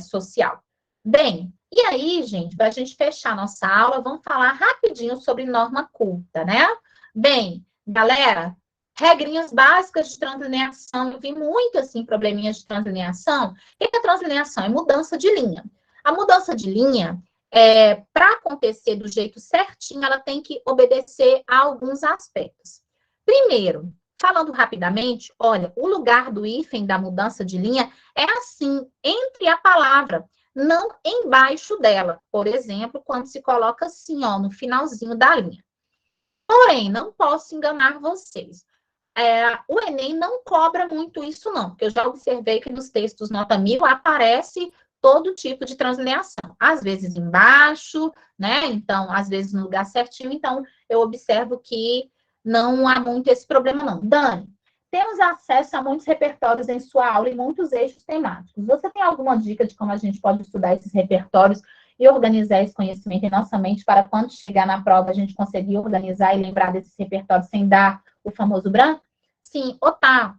S1: social. Bem, e aí, gente, para a gente fechar nossa aula, vamos falar rapidinho sobre norma culta, né? Bem, galera, regrinhas básicas de translineação, eu vi muito, assim, probleminhas de translineação. O que é translineação? É mudança de linha. A mudança de linha, para acontecer do jeito certinho, ela tem que obedecer a alguns aspectos. Primeiro, falando rapidamente, olha, o lugar do hífen da mudança de linha é assim, entre a palavra, não embaixo dela. Por exemplo, quando se coloca assim, ó, no finalzinho da linha. Porém, não posso enganar vocês. O Enem não cobra muito isso, não, porque eu já observei que nos textos nota 1000 aparece todo tipo de translineação. Às vezes embaixo, né? Então, às vezes no lugar certinho. Então, eu observo que não há muito esse problema, não. Dani, temos acesso a muitos repertórios em sua aula e muitos eixos temáticos. Você tem alguma dica de como a gente pode estudar esses repertórios e organizar esse conhecimento em nossa mente para quando chegar na prova a gente conseguir organizar e lembrar desses repertórios sem dar o famoso branco? Sim, Otávio,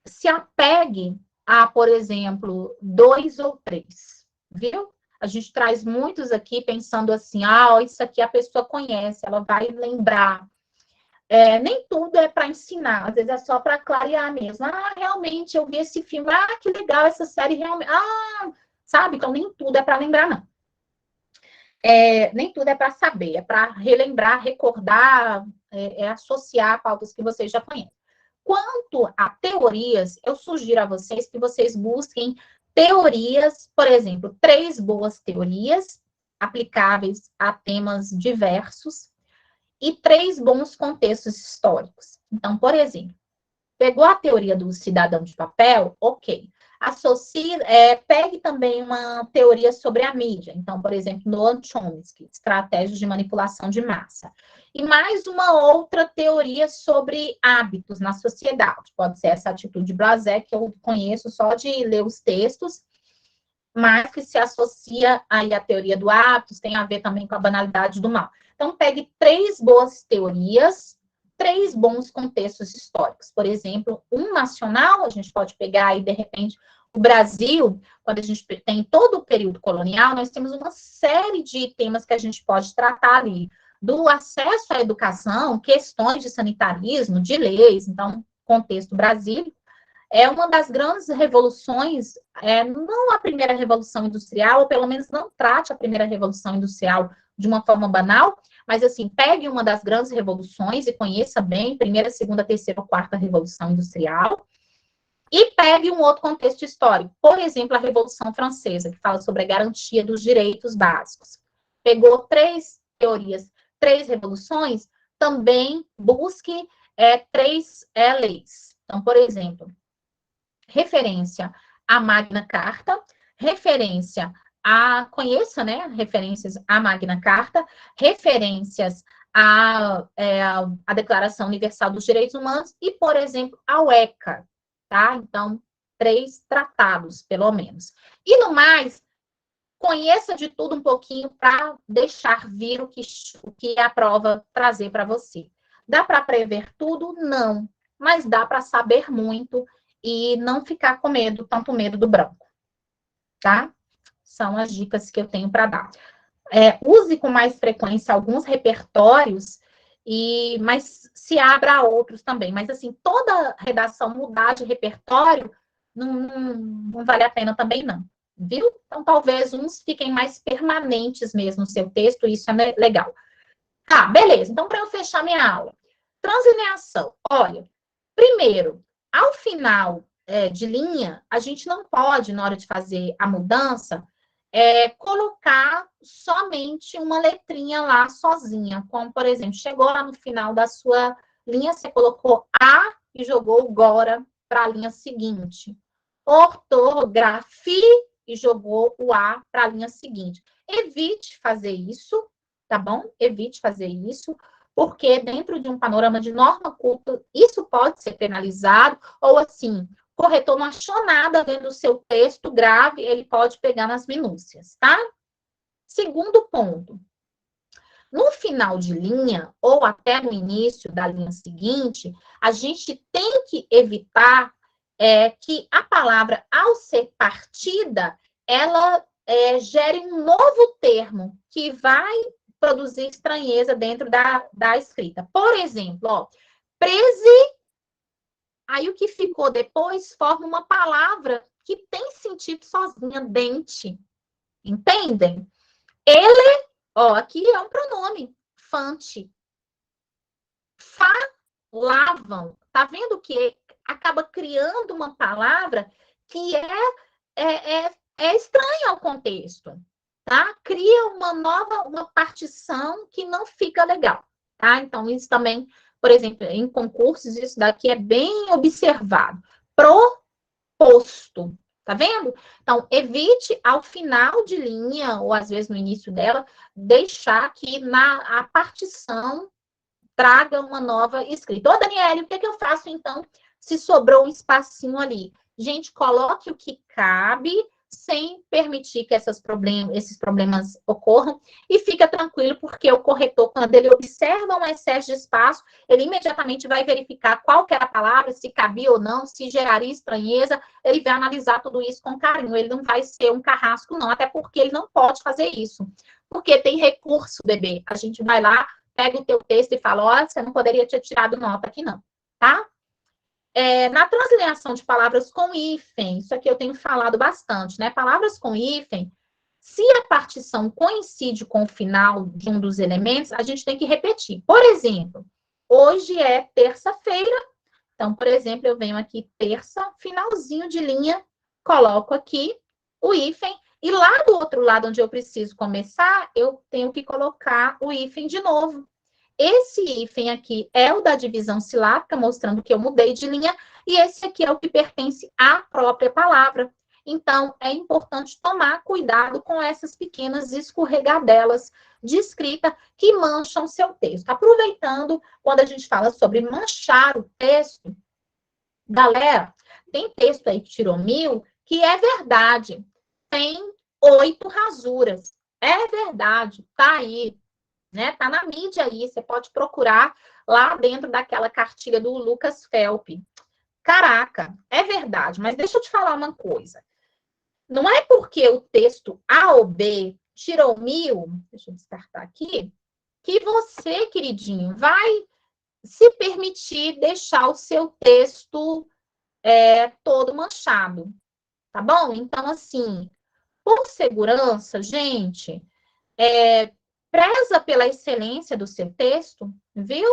S1: se apegue a, por exemplo, 2 ou 3, viu? A gente traz muitos aqui pensando assim, isso aqui a pessoa conhece, ela vai lembrar. Nem tudo é para ensinar, às vezes é só para clarear mesmo. Realmente, eu vi esse filme, que legal essa série, realmente. Sabe? Então, nem tudo é para lembrar, não. Nem tudo é para saber, é para relembrar, recordar, associar pautas que vocês já conhecem. Quanto a teorias, eu sugiro a vocês que vocês busquem teorias, por exemplo, 3 boas teorias aplicáveis a temas diversos e 3 bons contextos históricos. Então, por exemplo, pegou a teoria do cidadão de papel? Ok. Associe, pegue também uma teoria sobre a mídia. Então, por exemplo, Noam Chomsky, estratégias de manipulação de massa. E mais uma outra teoria sobre hábitos na sociedade. Pode ser essa atitude blasé, que eu conheço só de ler os textos, mas que se associa aí à teoria do hábitos, tem a ver também com a banalidade do mal. Então, pegue 3 boas teorias, 3 bons contextos históricos. Por exemplo, um nacional, a gente pode pegar aí, de repente, o Brasil, quando a gente tem todo o período colonial, nós temos uma série de temas que a gente pode tratar ali, do acesso à educação, questões de sanitarismo, de leis, então, contexto Brasil, é uma das grandes revoluções, não a primeira revolução industrial, ou pelo menos não trate a primeira revolução industrial de uma forma banal, mas assim, pegue uma das grandes revoluções e conheça bem, primeira, segunda, terceira ou quarta revolução industrial, e pegue um outro contexto histórico, por exemplo, a Revolução Francesa, que fala sobre a garantia dos direitos básicos. Pegou 3 teorias, 3 revoluções, também busque 3 leis. Então, por exemplo, referência à Magna Carta, referência conheça, né, referências à Magna Carta, referências à Declaração Universal dos Direitos Humanos e, por exemplo, ao ECA, tá? Então, 3 tratados, pelo menos. E, no mais, conheça de tudo um pouquinho para deixar vir o que a prova trazer para você. Dá para prever tudo? Não. Mas dá para saber muito e não ficar com medo, tanto medo do branco, tá? São as dicas que eu tenho para dar. Use com mais frequência alguns repertórios, mas se abra a outros também. Mas, assim, toda redação mudar de repertório não vale a pena também, não. Viu? Então, talvez uns fiquem mais permanentes mesmo no seu texto, e isso é legal. Tá, beleza. Então, para eu fechar minha aula. Translineação. Olha, primeiro, ao final de linha, a gente não pode, na hora de fazer a mudança, colocar somente uma letrinha lá sozinha. Como, por exemplo, chegou lá no final da sua linha, você colocou A e jogou o Gora para a linha seguinte. Ortografia e jogou o A para a linha seguinte. Evite fazer isso, tá bom? Evite fazer isso, porque dentro de um panorama de norma culta, isso pode ser penalizado, ou assim, o corretor não achou nada dentro do seu texto grave, ele pode pegar nas minúcias, tá? Segundo ponto. No final de linha, ou até no início da linha seguinte, a gente tem que evitar que a palavra, ao ser partida, ela gere um novo termo que vai produzir estranheza dentro da escrita. Por exemplo, ó, prese, aí o que ficou depois forma uma palavra que tem sentido sozinha, dente. Entendem? Ele, ó, aqui é um pronome, fante. Falavam. Tá vendo que acaba criando uma palavra que é estranha ao contexto, tá? Cria uma partição que não fica legal, tá? Então, isso também, por exemplo, em concursos, isso daqui é bem observado. Proposto, tá vendo? Então, evite ao final de linha, ou às vezes no início dela, deixar que a partição traga uma nova escrita. Ô, Daniele, o que eu faço, então, se sobrou um espacinho ali? Gente, coloque o que cabe, sem permitir que esses problemas ocorram, e fica tranquilo, porque o corretor, quando ele observa um excesso de espaço, ele imediatamente vai verificar qual que era a palavra, se cabia ou não, se geraria estranheza, ele vai analisar tudo isso com carinho, ele não vai ser um carrasco, não, até porque ele não pode fazer isso, porque tem recurso, bebê, a gente vai lá, pega o teu texto e fala, ó, você não poderia ter tirado nota aqui não, tá? Na transligação de palavras com hífen, isso aqui eu tenho falado bastante, né? Palavras com hífen, se a partição coincide com o final de um dos elementos, a gente tem que repetir. Por exemplo, hoje é terça-feira, então, por exemplo, eu venho aqui terça, finalzinho de linha, coloco aqui o hífen, e lá do outro lado, onde eu preciso começar, eu tenho que colocar o hífen de novo. Esse hífen aqui é o da divisão silábica, mostrando que eu mudei de linha, e esse aqui é o que pertence à própria palavra. Então, é importante tomar cuidado com essas pequenas escorregadelas de escrita que mancham seu texto. Aproveitando, quando a gente fala sobre manchar o texto, galera, tem texto aí que tirou 1000, que é verdade. Tem 8 rasuras. É verdade, tá aí. Né? Tá na mídia aí, você pode procurar lá dentro daquela cartilha do Lucas Felp. Caraca, é verdade, mas deixa eu te falar uma coisa. Não é porque o texto A ou B tirou 1000, deixa eu descartar aqui, que você, queridinho, vai se permitir deixar o seu texto todo manchado, tá bom? Então, assim, por segurança, gente, preza pela excelência do seu texto, viu?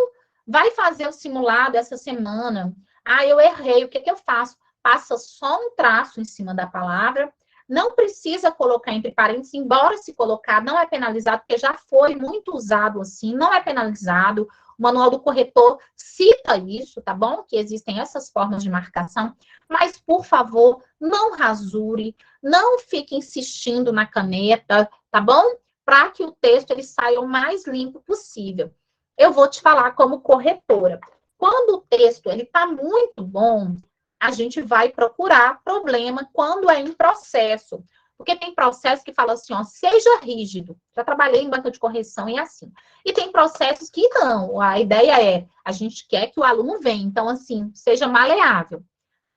S1: Vai fazer o simulado essa semana. Ah, eu errei, o que eu faço? Passa só um traço em cima da palavra, não precisa colocar entre parênteses, embora se colocar, não é penalizado, porque já foi muito usado assim, não é penalizado. O manual do corretor cita isso, tá bom? Que existem essas formas de marcação, mas, por favor, não rasure, não fique insistindo na caneta, tá bom? Para que o texto ele saia o mais limpo possível. Eu vou te falar como corretora. Quando o texto ele está muito bom, a gente vai procurar problema quando é em processo. Porque tem processo que fala assim, ó, seja rígido. Já trabalhei em banca de correção e assim. E tem processos que não. A ideia é, a gente quer que o aluno venha. Então, assim, seja maleável.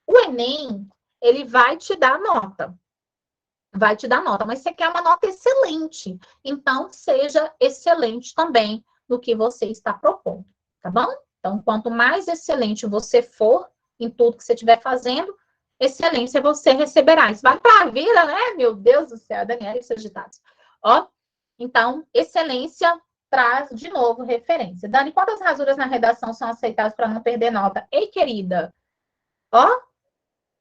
S1: O Enem, ele vai te dar nota. Vai te dar nota, mas você quer uma nota excelente. Então, seja excelente também no que você está propondo, tá bom? Então, quanto mais excelente você for em tudo que você estiver fazendo, excelência você receberá. Isso vale para a vida, né? Meu Deus do céu, Daniela e seus ditados. Ó, então, excelência traz, de novo, referência. Dani, quantas rasuras na redação são aceitáveis para não perder nota? Ei, querida, ó,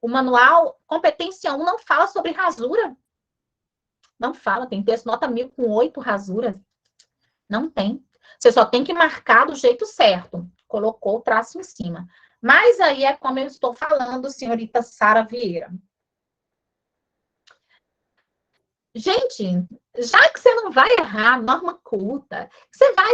S1: o manual Competência 1 não fala sobre rasura. Não fala, tem texto nota 1000 com 8 rasuras. Não tem. Você só tem que marcar do jeito certo. Colocou o traço em cima. Mas aí é como eu estou falando, senhorita Sara Vieira. Gente, já que você não vai errar norma culta, você vai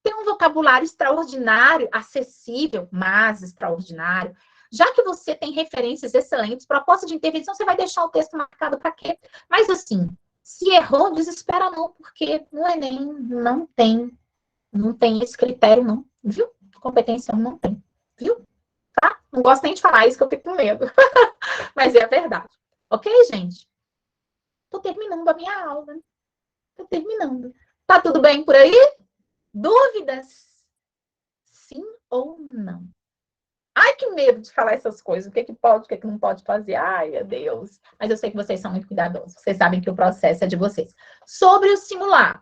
S1: ter um vocabulário extraordinário, acessível, mas extraordinário. Já que você tem referências excelentes, proposta de intervenção, você vai deixar o texto marcado para quê? Mas assim, Se errou, desespera não, porque no Enem não tem esse critério não, viu? Competência não tem, viu? Tá? Não gosto nem de falar isso, que eu fico com medo. Mas é a verdade. Ok, gente? Tô terminando a minha aula. Tô terminando. Tá tudo bem por aí? Dúvidas? Sim ou não? Ai, que medo de falar essas coisas. O que pode, o que não pode fazer? Ai, meu Deus. Mas eu sei que vocês são muito cuidadosos. Vocês sabem que o processo é de vocês. Sobre o simulado.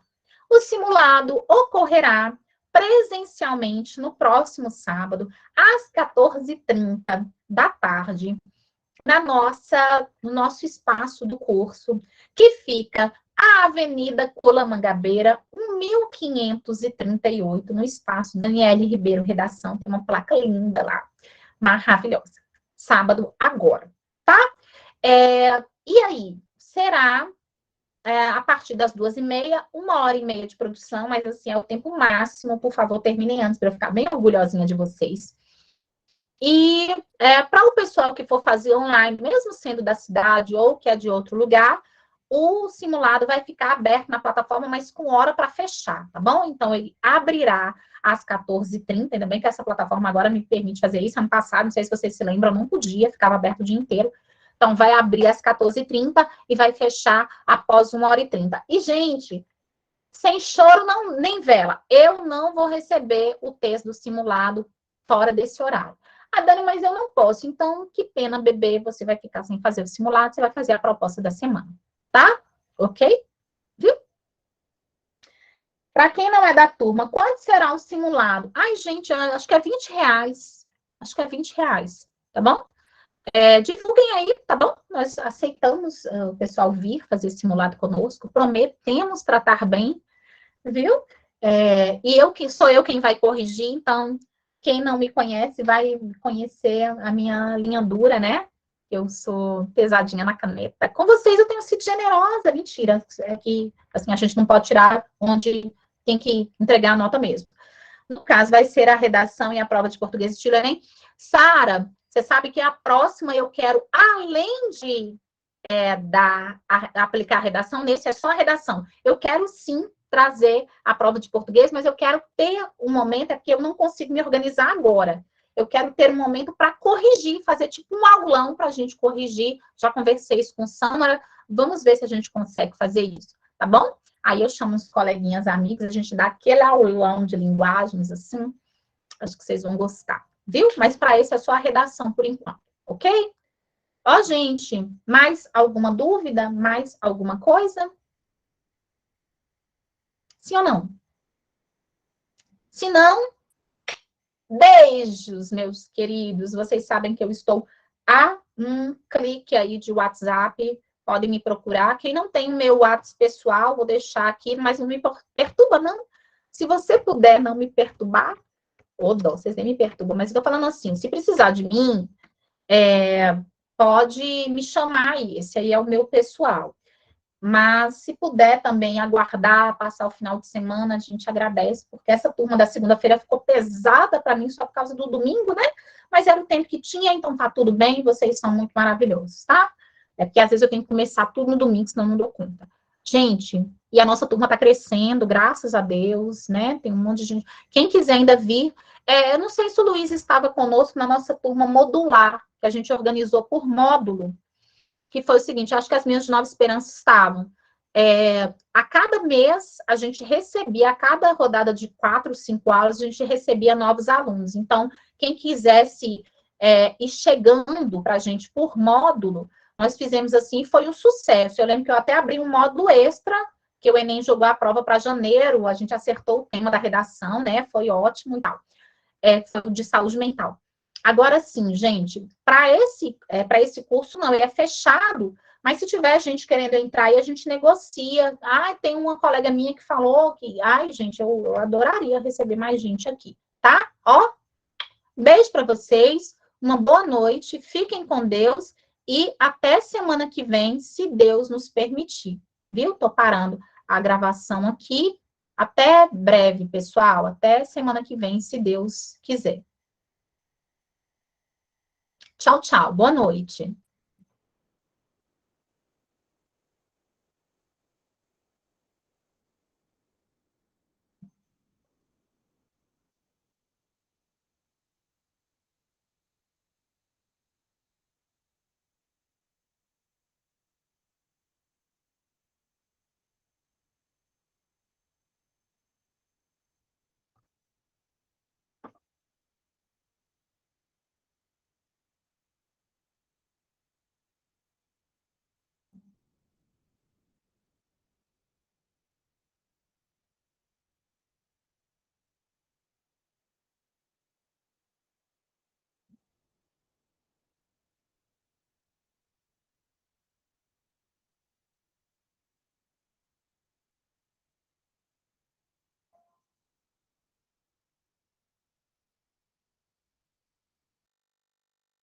S1: O simulado ocorrerá presencialmente no próximo sábado, às 14h30 da tarde, no nosso espaço do curso, que fica a Avenida Cola Mangabeira, 1538, no espaço Daniele Ribeiro Redação. Tem uma placa linda lá, maravilhosa. Sábado agora, tá? E aí, será a partir das 2h30, 1h30 de produção, mas assim, é o tempo máximo. Por favor, terminem antes, para eu ficar bem orgulhosinha de vocês. E para o pessoal que for fazer online, mesmo sendo da cidade ou que é de outro lugar, o simulado vai ficar aberto na plataforma, mas com hora para fechar, tá bom? Então, ele abrirá às 14h30, ainda bem que essa plataforma agora me permite fazer isso. Ano passado, não sei se vocês se lembram, não podia, ficava aberto o dia inteiro. Então, vai abrir às 14h30 e vai fechar após 1h30. E, gente, sem choro nem vela, eu não vou receber o texto do simulado fora desse horário. Ah, Dani, mas eu não posso. Então, que pena, bebê, você vai ficar sem fazer o simulado, você vai fazer a proposta da semana, tá? Ok? Viu? Para quem não é da turma, quanto será o simulado? Ai, gente, acho que é R$20. Acho que é R$20, tá bom? Divulguem aí, tá bom? Nós aceitamos o pessoal vir fazer simulado conosco, prometemos tratar bem, viu? E sou eu quem vai corrigir, então quem não me conhece vai conhecer a minha linha dura, né? Eu sou pesadinha na caneta. Com vocês eu tenho sido generosa, mentira. É que assim, a gente não pode tirar onde tem que entregar a nota mesmo. No caso, vai ser a redação e a prova de português estilo Enem. Sara, você sabe que a próxima eu quero, além de aplicar a redação, nesse é só a redação. Eu quero sim trazer a prova de português, mas eu quero ter um momento, é porque eu não consigo me organizar agora. Eu quero ter um momento para corrigir, fazer tipo um aulão para a gente corrigir. Já conversei isso com Samara, vamos ver se a gente consegue fazer isso, tá bom? Aí eu chamo os coleguinhas amigos, a gente dá aquele aulão de linguagens, assim, acho que vocês vão gostar, viu? Mas para isso é só a redação por enquanto, ok? Ó, gente, mais alguma dúvida? Mais alguma coisa? Sim ou não? Se não, beijos, meus queridos. Vocês sabem que eu estou a um clique aí de WhatsApp. Podem me procurar. Quem não tem o meu WhatsApp pessoal, vou deixar aqui, mas não me perturba, não. Se você puder não me perturbar, dó, vocês nem me perturbam, mas eu tô falando assim, se precisar de mim, pode me chamar aí. Esse aí é o meu pessoal. Mas se puder também aguardar, passar o final de semana, a gente agradece, porque essa turma da segunda-feira ficou pesada para mim só por causa do domingo, né? Mas era o tempo que tinha, então tá tudo bem, vocês são muito maravilhosos, tá? É porque às vezes eu tenho que começar tudo no domingo, senão eu não dou conta. Gente, e a nossa turma tá crescendo, graças a Deus, né? Tem um monte de gente. Quem quiser ainda vir, eu não sei se o Luiz estava conosco na nossa turma modular, que a gente organizou por módulo, que foi o seguinte, acho que as minhas de Nova Esperança estavam. A cada mês, a gente recebia, a cada rodada de 4, 5 aulas, a gente recebia novos alunos. Então, quem quisesse ir chegando para a gente por módulo, nós fizemos assim, foi um sucesso. Eu lembro que eu até abri um módulo extra, que o Enem jogou a prova para janeiro, a gente acertou o tema da redação, né? Foi ótimo e tal. Foi de saúde mental. Agora sim, gente, para esse curso não, ele é fechado, mas se tiver gente querendo entrar aí, a gente negocia. Tem uma colega minha que falou que, gente, eu adoraria receber mais gente aqui, tá? Ó, beijo para vocês, uma boa noite, fiquem com Deus e até semana que vem, se Deus nos permitir, viu? Tô parando a gravação aqui. Até breve, pessoal. Até semana que vem, se Deus quiser. Tchau, tchau. Boa noite.